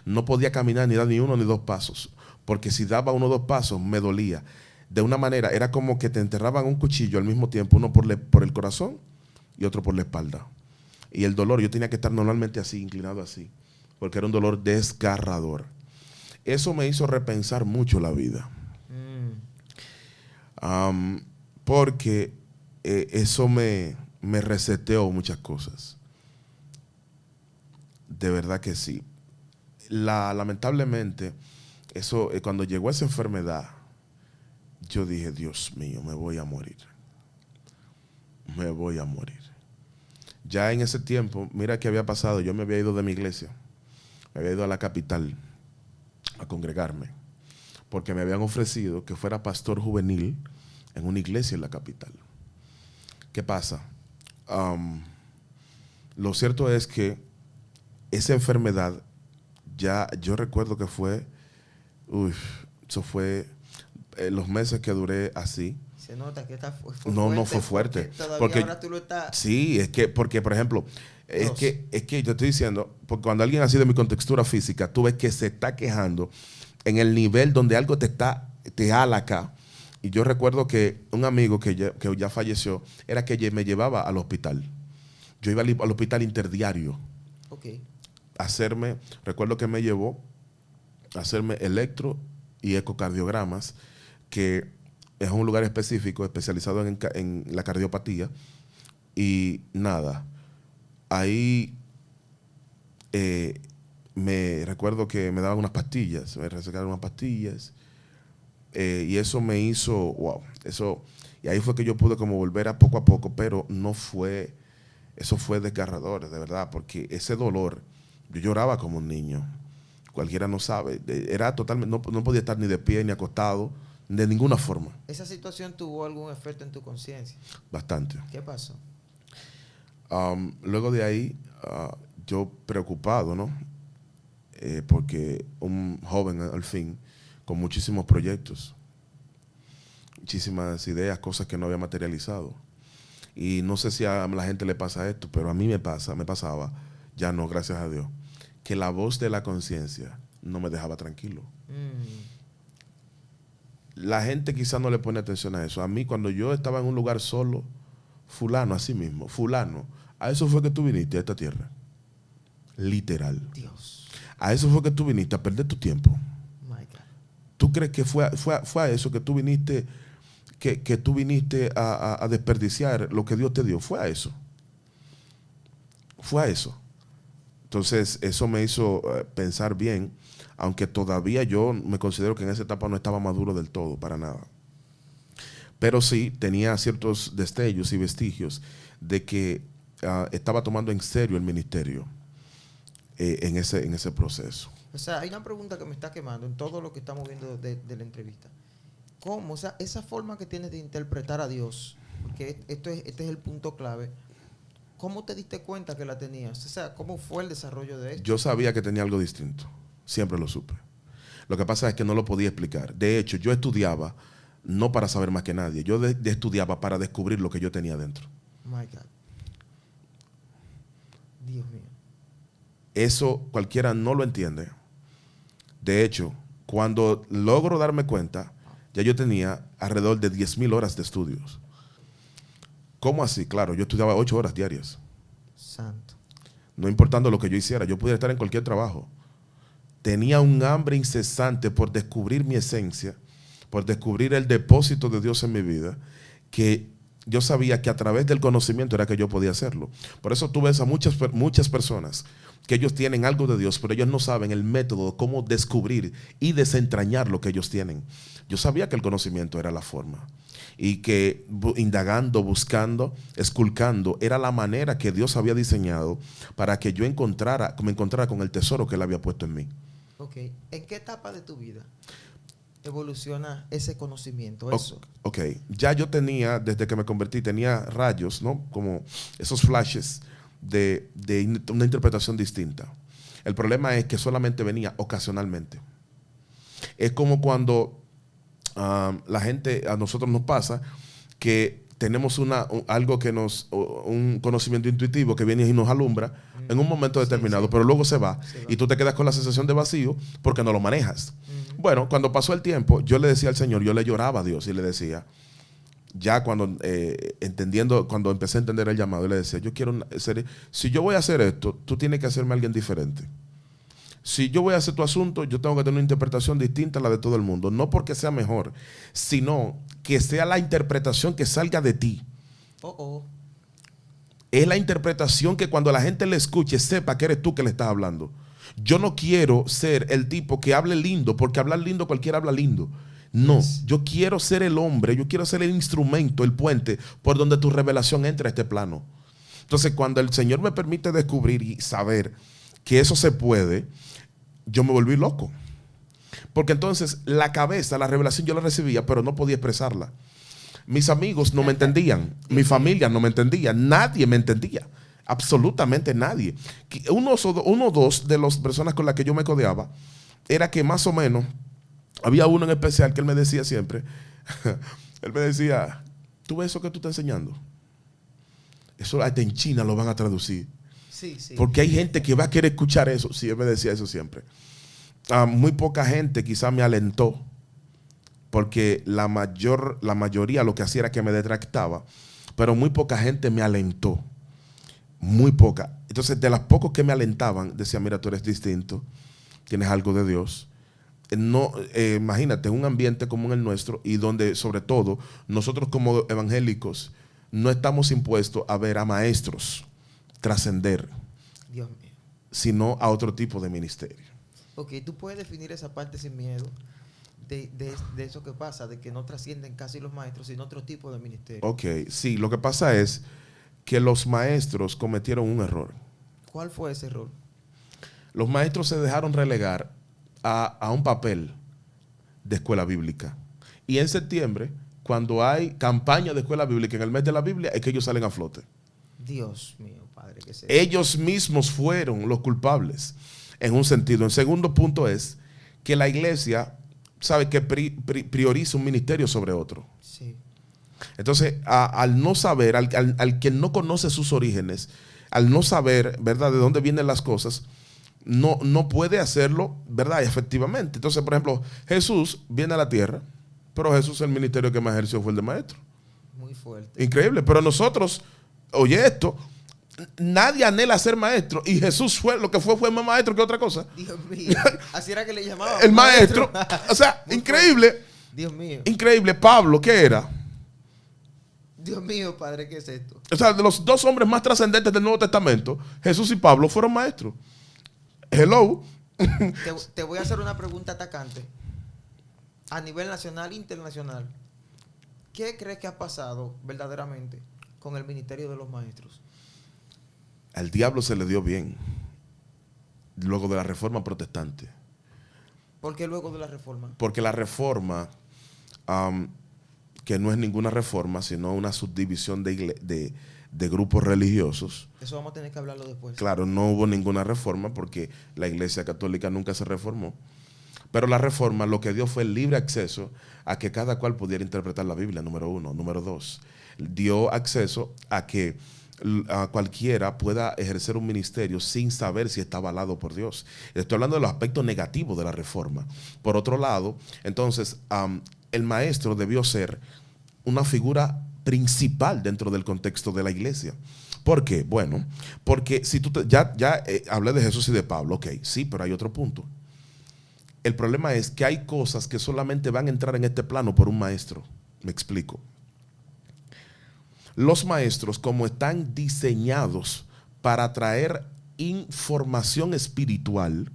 No podía caminar ni dar ni 1 ni 2 pasos. Porque si daba 1 o 2 pasos me dolía. De una manera, era como que te enterraban un cuchillo al mismo tiempo, uno por el corazón y otro por la espalda. Y el dolor, yo tenía que estar normalmente así, inclinado así, porque era un dolor desgarrador. Eso me hizo repensar mucho la vida. Porque eso me reseteó muchas cosas. De verdad que sí. Lamentablemente, eso, cuando llegó esa enfermedad, yo dije, Dios mío, me voy a morir. Me voy a morir. Ya en ese tiempo, mira qué había pasado. Yo me había ido de mi iglesia. Me había ido a la capital a congregarme. Porque me habían ofrecido que fuera pastor juvenil en una iglesia en la capital. ¿Qué pasa? Lo cierto es que esa enfermedad, ya yo recuerdo que fue, eso fue los meses que duré así. Se nota que fue no, fuerte. No fue fuerte. Todavía ahora tú lo estás. Sí, es que, porque, por ejemplo, es que yo estoy diciendo, porque cuando alguien así de mi contextura física, tú ves que se está quejando en el nivel donde algo te jala acá. Y yo recuerdo que un amigo que ya falleció, era que me llevaba al hospital. Yo iba al hospital interdiario. Okay. Recuerdo que me llevó a hacerme electro y ecocardiogramas, que es un lugar específico especializado en la cardiopatía. Y nada, ahí me recuerdo que me daban unas pastillas, me recetaron unas pastillas, y eso me hizo, wow, eso, y ahí fue que yo pude como volver a poco, pero eso fue desgarrador, de verdad, porque ese dolor, yo lloraba como un niño, cualquiera no sabe, era totalmente, no podía estar ni de pie ni acostado, de ninguna forma. ¿Esa situación tuvo algún efecto en tu conciencia? Bastante. ¿Qué pasó? Luego de ahí, yo preocupado, ¿no? Porque un joven al fin, con muchísimos proyectos, muchísimas ideas, cosas que no había materializado. Y no sé si a la gente le pasa esto, pero a mí me pasaba, ya no, gracias a Dios, que la voz de la conciencia no me dejaba tranquilo. La gente quizás no le pone atención a eso. A mí, cuando yo estaba en un lugar solo, fulano, así mismo, fulano, a eso fue que tú viniste a esta tierra. Literal. Dios. A eso fue que tú viniste a perder tu tiempo. My God. ¿Tú crees que fue a eso que tú viniste, que tú viniste a desperdiciar lo que Dios te dio? Fue a eso. Fue a eso. Entonces, eso me hizo pensar bien, aunque todavía yo me considero que en esa etapa no estaba maduro del todo, para nada. Pero sí tenía ciertos destellos y vestigios de que estaba tomando en serio el ministerio en ese proceso. O sea, hay una pregunta que me está quemando en todo lo que estamos viendo de la entrevista. ¿Cómo? O sea, esa forma que tienes de interpretar a Dios, porque este es el punto clave, ¿cómo te diste cuenta que la tenías? O sea, ¿cómo fue el desarrollo de esto? Yo sabía que tenía algo distinto. Siempre lo supe. Lo que pasa es que no lo podía explicar. De hecho, yo estudiaba no para saber más que nadie. Yo estudiaba para descubrir lo que yo tenía dentro. My God. Dios mío. Eso cualquiera no lo entiende. De hecho, cuando logro darme cuenta, ya yo tenía alrededor de 10,000 horas de estudios. ¿Cómo así? Claro, yo estudiaba 8 horas diarias. Santo. No importando lo que yo hiciera, yo pudiera estar en cualquier trabajo. Tenía un hambre incesante por descubrir mi esencia, por descubrir el depósito de Dios en mi vida, que yo sabía que a través del conocimiento era que yo podía hacerlo. Por eso tú ves a muchas personas que ellos tienen algo de Dios, pero ellos no saben el método, cómo descubrir y desentrañar lo que ellos tienen. Yo sabía que el conocimiento era la forma y que indagando, buscando, esculcando, era la manera que Dios había diseñado para que yo me encontrara con el tesoro que Él había puesto en mí. Ok. ¿En qué etapa de tu vida evoluciona ese conocimiento? Eso. Ok. Ya yo tenía, desde que me convertí, tenía rayos, ¿no? Como esos flashes de una interpretación distinta. El problema es que solamente venía ocasionalmente. Es como cuando la gente, a nosotros nos pasa que tenemos algo que un conocimiento intuitivo que viene y nos alumbra en un momento determinado, sí. Pero luego se va y tú te quedas con la sensación de vacío porque no lo manejas. Bueno, cuando pasó el tiempo, yo le decía al Señor, yo le lloraba a Dios y le decía, ya cuando cuando empecé a entender el llamado, yo le decía, yo quiero ser, si yo voy a hacer esto, tú tienes que hacerme alguien diferente. Si yo voy a hacer tu asunto, yo tengo que tener una interpretación distinta a la de todo el mundo. No porque sea mejor, sino que sea la interpretación que salga de ti. Es la interpretación que cuando la gente le escuche, sepa que eres tú que le estás hablando. Yo no quiero ser el tipo que hable lindo, porque hablar lindo cualquiera habla lindo. No, yo quiero ser el hombre, yo quiero ser el instrumento, el puente por donde tu revelación entra a este plano. Entonces, cuando el Señor me permite descubrir y saber que eso se puede, yo me volví loco. Porque entonces la cabeza, la revelación yo la recibía, pero no podía expresarla. Mis amigos no me entendían, mi familia no me entendía, nadie me entendía, absolutamente nadie. Uno o dos de las personas con las que yo me codeaba, era que más o menos, había uno en especial que él me decía siempre, él me decía, ¿tú ves eso que tú estás enseñando? Eso hasta en China lo van a traducir. Sí. Porque hay gente que va a querer escuchar eso. Sí, él me decía eso siempre. Muy poca gente quizás me alentó, porque la mayoría lo que hacía era que me detractaba, pero muy poca gente me alentó. Muy poca. Entonces, de las pocos que me alentaban, decía, mira, tú eres distinto, tienes algo de Dios. No, imagínate, un ambiente como el nuestro y donde, sobre todo, nosotros como evangélicos no estamos impuestos a ver a maestros trascender, Dios mío, sino a otro tipo de ministerio. Ok, tú puedes definir esa parte sin miedo de eso que pasa, de que no trascienden casi los maestros, sino otro tipo de ministerio. Ok, sí, lo que pasa es que los maestros cometieron un error. ¿Cuál fue ese error? Los maestros se dejaron relegar a un papel de escuela bíblica. Y en septiembre, cuando hay campaña de escuela bíblica en el mes de la Biblia, es que ellos salen a flote. Dios mío, Padre, que sea. Ellos mismos fueron los culpables, en un sentido. El segundo punto es que la iglesia sabe que prioriza un ministerio sobre otro. Sí. Entonces, al no saber, al que no conoce sus orígenes, al no saber, ¿verdad?, de dónde vienen las cosas, no puede hacerlo, ¿verdad?, efectivamente. Entonces, por ejemplo, Jesús viene a la tierra, pero Jesús, el ministerio que más ejerció fue el de maestro. Muy fuerte. Increíble. Pero nosotros, oye esto, nadie anhela ser maestro y Jesús fue más maestro que otra cosa. Dios mío. Así era que le llamaban. El maestro. O sea, increíble. Fuerte. Dios mío. Increíble. Pablo, ¿qué era? Dios mío, Padre, ¿qué es esto? O sea, de los dos hombres más trascendentes del Nuevo Testamento, Jesús y Pablo fueron maestros. Hello. Te voy a hacer una pregunta atacante. A nivel nacional e internacional, ¿qué crees que ha pasado verdaderamente con el ministerio de los maestros? Al diablo se le dio bien luego de la reforma protestante. ¿Por qué luego de la reforma? Porque la reforma, que no es ninguna reforma, sino una subdivisión de grupos religiosos. Eso vamos a tener que hablarlo después. Claro, no hubo ninguna reforma porque la Iglesia Católica nunca se reformó. Pero la reforma lo que dio fue el libre acceso a que cada cual pudiera interpretar la Biblia, número uno. Número dos, dio acceso a que a cualquiera pueda ejercer un ministerio sin saber si está avalado por Dios. Estoy hablando de los aspectos negativos de la reforma. Por otro lado, entonces, el maestro debió ser una figura principal dentro del contexto de la iglesia. ¿Por qué? Bueno, porque si tú hablé de Jesús y de Pablo, ok, sí, pero hay otro punto. El problema es que hay cosas que solamente van a entrar en este plano por un maestro. Me explico. Los maestros, como están diseñados para traer información espiritual,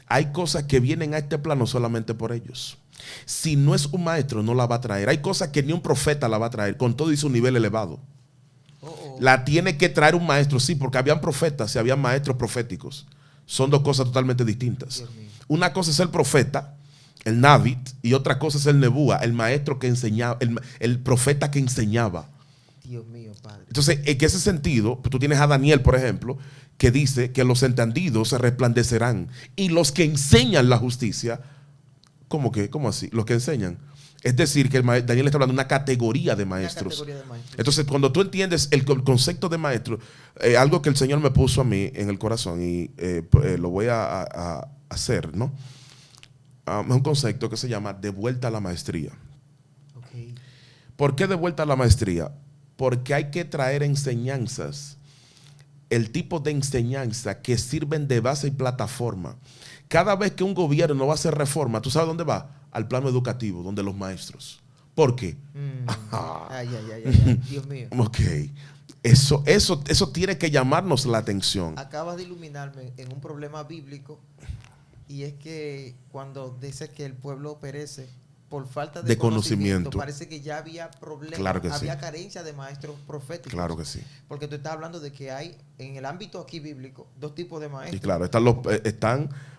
hay cosas que vienen a este plano solamente por ellos. Si no es un maestro, no la va a traer. Hay cosas que ni un profeta la va a traer, con todo y su nivel elevado. La tiene que traer un maestro, sí, porque habían profetas y habían maestros proféticos. Son dos cosas totalmente distintas. Una cosa es el profeta, el Nabit, y otra cosa es el Nebúa, el maestro que enseñaba, el profeta que enseñaba. Dios mío, Padre. Entonces, en ese sentido, tú tienes a Daniel, por ejemplo, que dice que los entendidos se resplandecerán y los que enseñan la justicia, ¿cómo así? Los que enseñan. Es decir, que Daniel está hablando de una categoría de maestros. Entonces, cuando tú entiendes el concepto de maestro, algo que el Señor me puso a mí en el corazón y lo voy a hacer, ¿no? Es un concepto que se llama de vuelta a la maestría. Okay. ¿Por qué de vuelta a la maestría? Porque hay que traer enseñanzas, el tipo de enseñanza que sirven de base y plataforma. Cada vez que un gobierno va a hacer reforma, ¿tú sabes dónde va? Al plano educativo, donde los maestros. ¿Por qué? Ay, Dios mío. Ok. Eso tiene que llamarnos la atención. Acabas de iluminarme en un problema bíblico, y es que cuando dice que el pueblo perece por falta de conocimiento, parece que ya había problemas, claro que había sí. carencia de maestros proféticos. Claro que sí. Porque tú estás hablando de que hay, en el ámbito aquí bíblico, dos tipos de maestros. Y claro,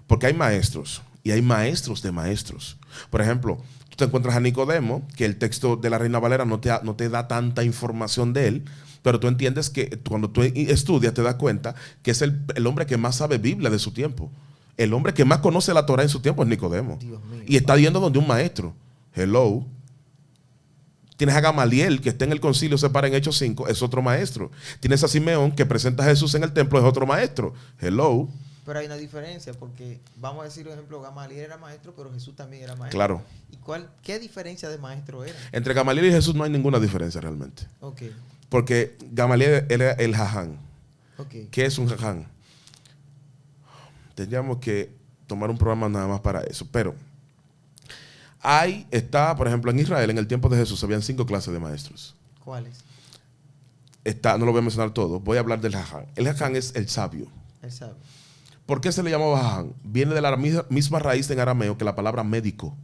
porque hay maestros y hay maestros de maestros. Por ejemplo, tú te encuentras a Nicodemo, que el texto de la Reina Valera no te da tanta información de él, pero tú entiendes que cuando tú estudias te das cuenta que es el hombre que más sabe Biblia de su tiempo. El hombre que más conoce la Torah en su tiempo es Nicodemo. Dios mío, y está yendo donde un maestro. Hello. Tienes a Gamaliel, que está en el concilio, se para en Hechos 5, es otro maestro. Tienes a Simeón, que presenta a Jesús en el templo, es otro maestro. Hello. Pero hay una diferencia, porque vamos a decir, por ejemplo, Gamaliel era maestro, pero Jesús también era maestro. Claro. ¿Y qué diferencia de maestro era? Entre Gamaliel y Jesús no hay ninguna diferencia realmente. Okay. Porque Gamaliel era el jaján. Okay. ¿Qué es un jaján? Tendríamos que tomar un programa nada más para eso. Pero por ejemplo, en Israel, en el tiempo de Jesús, habían 5 clases de maestros. ¿Cuáles? No lo voy a mencionar todo. Voy a hablar del jaján. El jaján es el sabio. El sabio. ¿Por qué se le llamaba jaján? Viene de la misma raíz en arameo que la palabra médico.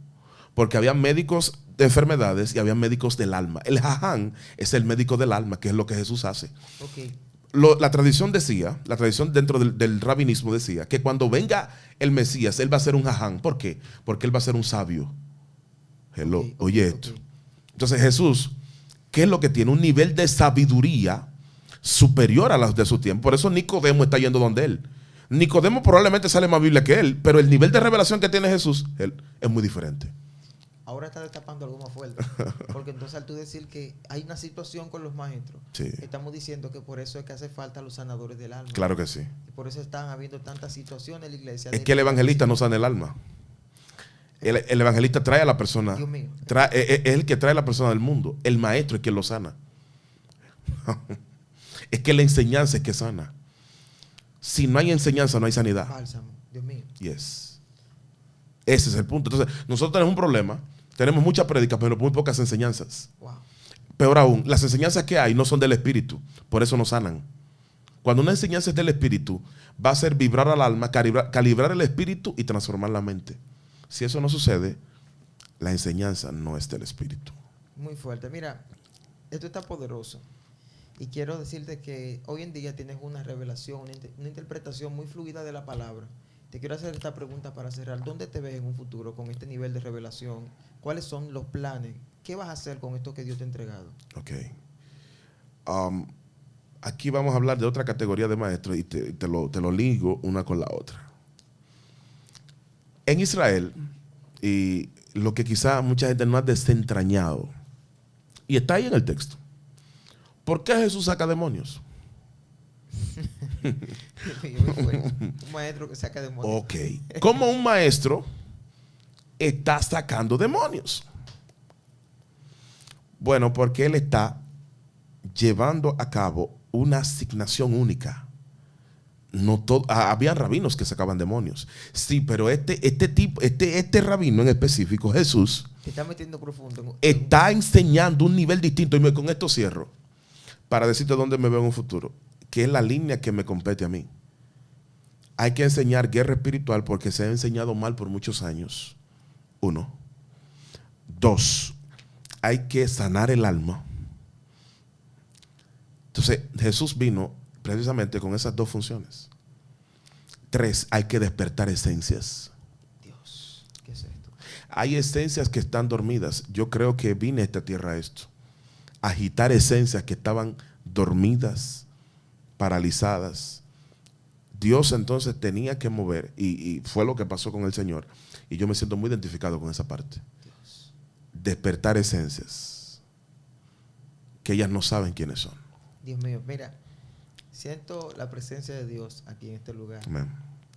Porque había médicos de enfermedades y había médicos del alma. El jaján es el médico del alma, que es lo que Jesús hace. Okay. La tradición dentro del rabinismo decía que cuando venga el Mesías, él va a ser un jaján. ¿Por qué? Porque él va a ser un sabio. Hello. Oye esto. Entonces Jesús, ¿qué es lo que tiene? Un nivel de sabiduría superior a las de su tiempo. Por eso Nicodemo está yendo donde él. Nicodemo probablemente sale más Biblia que él, pero el nivel de revelación que tiene Jesús es muy diferente. Ahora está destapando algo más fuerte. Porque entonces al tú decir que hay una situación con los maestros, sí, estamos diciendo que por eso es que hace falta los sanadores del alma. Claro que sí. Y por eso están habiendo tantas situaciones en la iglesia. Es que el evangelista no sana el alma. El evangelista trae a la persona. Dios mío. Es el que trae a la persona del mundo. El maestro es quien lo sana. Es que la enseñanza es que sana. Si no hay enseñanza, no hay sanidad. Bálsamo. Dios mío. Yes. Ese es el punto. Entonces, nosotros tenemos un problema. Tenemos muchas prédicas, pero muy pocas enseñanzas. Wow. Peor aún, las enseñanzas que hay no son del Espíritu. Por eso no sanan. Cuando una enseñanza es del Espíritu, va a hacer vibrar al alma, calibrar el Espíritu y transformar la mente. Si eso no sucede, la enseñanza no es del Espíritu. Muy fuerte. Mira, esto está poderoso. Y quiero decirte que hoy en día tienes una revelación, una interpretación muy fluida de la palabra. Te quiero hacer esta pregunta para cerrar. ¿Dónde te ves en un futuro con este nivel de revelación? ¿Cuáles son los planes? ¿Qué vas a hacer con esto que Dios te ha entregado? Ok. Aquí vamos a hablar de otra categoría de maestros y te lo ligo una con la otra. En Israel, y lo que quizá mucha gente no ha desentrañado, y está ahí en el texto, ¿por qué Jesús saca demonios? Un maestro que saca demonios. Ok. ¿Cómo un maestro está sacando demonios? Bueno, porque él está llevando a cabo una asignación única. No había rabinos que sacaban demonios. Sí, pero este rabino en específico, Jesús, Te está metiendo profundo. está enseñando un nivel distinto. Y con esto cierro, para decirte dónde me veo en un futuro, que es la línea que me compete a mí. Hay que enseñar guerra espiritual porque se ha enseñado mal por muchos años. 1. 2. Hay que sanar el alma. Entonces, Jesús vino precisamente con esas 2 funciones. 3. Hay que despertar esencias. Dios, ¿qué es esto? Hay esencias que están dormidas. Yo creo que vine a esta tierra a esto. Agitar esencias que estaban dormidas, paralizadas. Dios entonces tenía que mover, y fue lo que pasó con el Señor. Y yo me siento muy identificado con esa parte. Dios. Despertar esencias que ellas no saben quiénes son. Dios mío, mira, siento la presencia de Dios aquí en este lugar. Amén.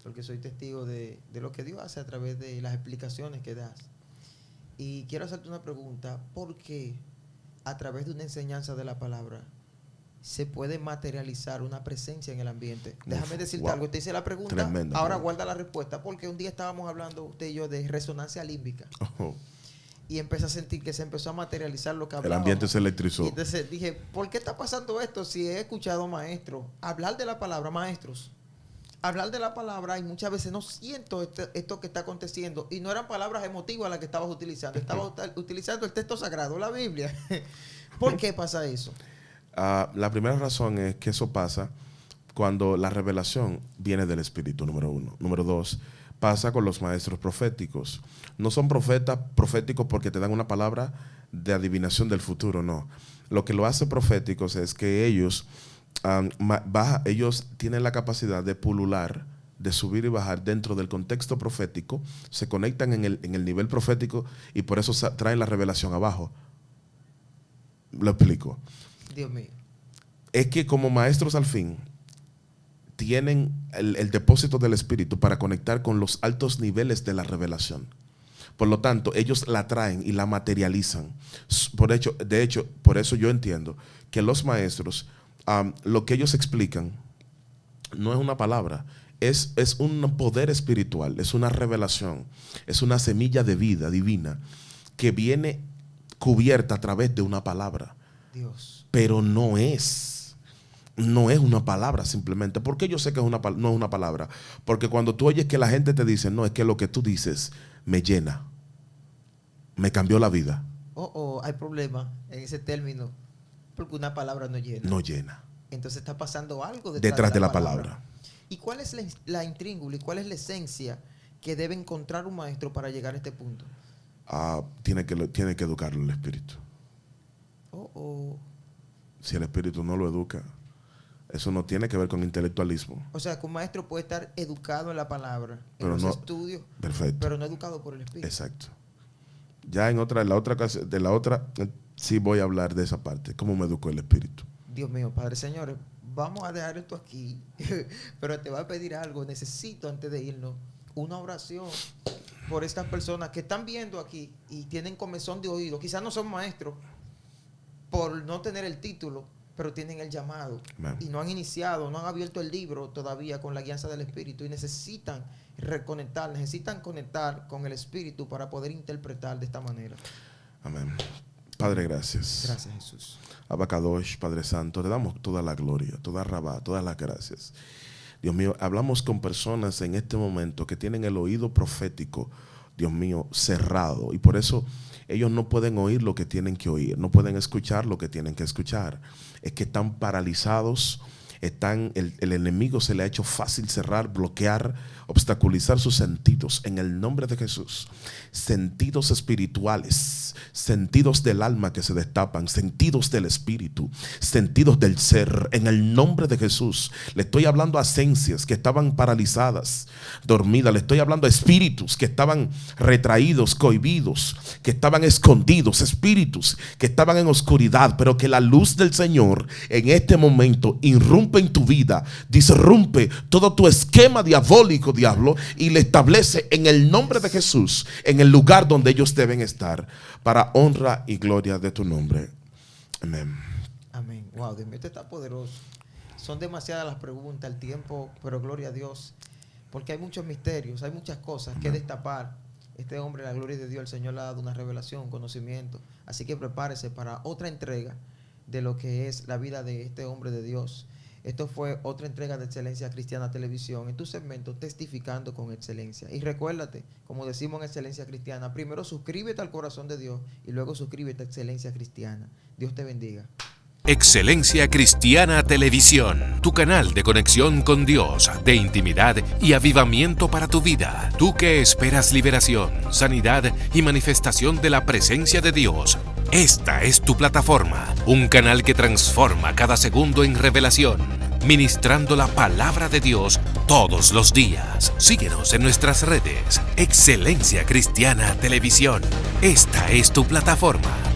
Porque soy testigo de lo que Dios hace a través de las explicaciones que das. Y quiero hacerte una pregunta. ¿Por qué a través de una enseñanza de la palabra se puede materializar una presencia en el ambiente? Déjame decirte wow. algo. Te hice la pregunta. Tremenda Ahora pregunta. guarda la respuesta. Porque un día estábamos hablando usted y yo de resonancia límbica. Oh, Y empecé a sentir que se empezó a materializar lo que el hablábamos. ambiente se electrizó. Y entonces dije, ¿por qué está pasando esto si he escuchado maestros hablar de la palabra, maestros? Hablar de la palabra y muchas veces no siento esto que está aconteciendo. Y no eran palabras emotivas las que estabas utilizando. Estabas utilizando el texto sagrado, la Biblia. ¿Por qué pasa eso? La primera razón es que eso pasa cuando la revelación viene del Espíritu, número 1. Número 2, pasa con los maestros proféticos. No son proféticos porque te dan una palabra de adivinación del futuro, no. Lo que lo hace proféticos es que ellos tienen la capacidad de pulular, de subir y bajar dentro del contexto profético, se conectan en el nivel profético y por eso traen la revelación abajo. Lo explico. Dios mío. Es que como maestros al fin tienen el depósito del Espíritu para conectar con los altos niveles de la revelación. Por lo tanto, ellos la traen y la materializan. De hecho, por eso yo entiendo que los maestros, lo que ellos explican no es una palabra, es un poder espiritual, es una revelación, es una semilla de vida divina que viene cubierta a través de una palabra. Dios. Pero no es una palabra simplemente. ¿Por qué yo sé que no es una palabra? Porque cuando tú oyes que la gente te dice, no, es que lo que tú dices me llena, me cambió la vida. Hay problema en ese término, porque una palabra no llena. No llena. Entonces está pasando algo Detrás de la palabra. ¿Y cuál es la intríngula y cuál es la esencia que debe encontrar un maestro para llegar a este punto? Tiene que educarlo el Espíritu. Si el Espíritu no lo educa, eso no tiene que ver con intelectualismo. O sea, que un maestro puede estar educado en la palabra, pero en los estudios, perfecto. pero no educado por el Espíritu. Exacto. Ya en la otra sí voy a hablar de esa parte, cómo me educó el Espíritu. Dios mío, Padre, señores, vamos a dejar esto aquí, pero te voy a pedir algo. Necesito, antes de irnos, una oración por estas personas que están viendo aquí y tienen comezón de oído. Quizás no son maestros por no tener el título, pero tienen el llamado. Man. Y no han iniciado, no han abierto el libro todavía con la guianza del Espíritu y necesitan necesitan conectar con el Espíritu para poder interpretar de esta manera. Amén. Padre, gracias. Gracias, Jesús. Abacadosh, Padre Santo, te damos toda la gloria, toda rabá, todas las gracias. Dios mío, hablamos con personas en este momento que tienen el oído profético, Dios mío, cerrado. Y por eso ellos no pueden oír lo que tienen que oír, no pueden escuchar lo que tienen que escuchar. Es que están paralizados el enemigo se le ha hecho fácil cerrar, bloquear, obstaculizar sus sentidos. En el nombre de Jesús, sentidos espirituales, sentidos del alma que se destapan, sentidos del espíritu, sentidos del ser. En el nombre de Jesús, le estoy hablando a esencias que estaban paralizadas, dormidas. Le estoy hablando a espíritus que estaban retraídos, cohibidos, que estaban escondidos, espíritus que estaban en oscuridad, pero que la luz del Señor en este momento irrumpe en tu vida, disrumpe todo tu esquema diabólico, diablo, y le establece en el nombre de Jesús en el lugar donde ellos deben estar, para honra y gloria de tu nombre. Amén. Amén. Wow, Dios mío, este está poderoso. Son demasiadas las preguntas, el tiempo, pero gloria a Dios, porque hay muchos misterios, hay muchas cosas que destapar. Este hombre, la gloria de Dios, el Señor le ha dado una revelación, un conocimiento. Así que prepárese para otra entrega de lo que es la vida de este hombre de Dios. Esto fue otra entrega de Excelencia Cristiana Televisión en tu segmento Testificando con Excelencia. Y recuérdate, como decimos en Excelencia Cristiana, primero suscríbete al corazón de Dios y luego suscríbete a Excelencia Cristiana. Dios te bendiga. Excelencia Cristiana Televisión, tu canal de conexión con Dios, de intimidad y avivamiento para tu vida. Tú que esperas liberación, sanidad y manifestación de la presencia de Dios. Esta es tu plataforma, un canal que transforma cada segundo en revelación, ministrando la palabra de Dios todos los días. Síguenos en nuestras redes. Excelencia Cristiana Televisión. Esta es tu plataforma.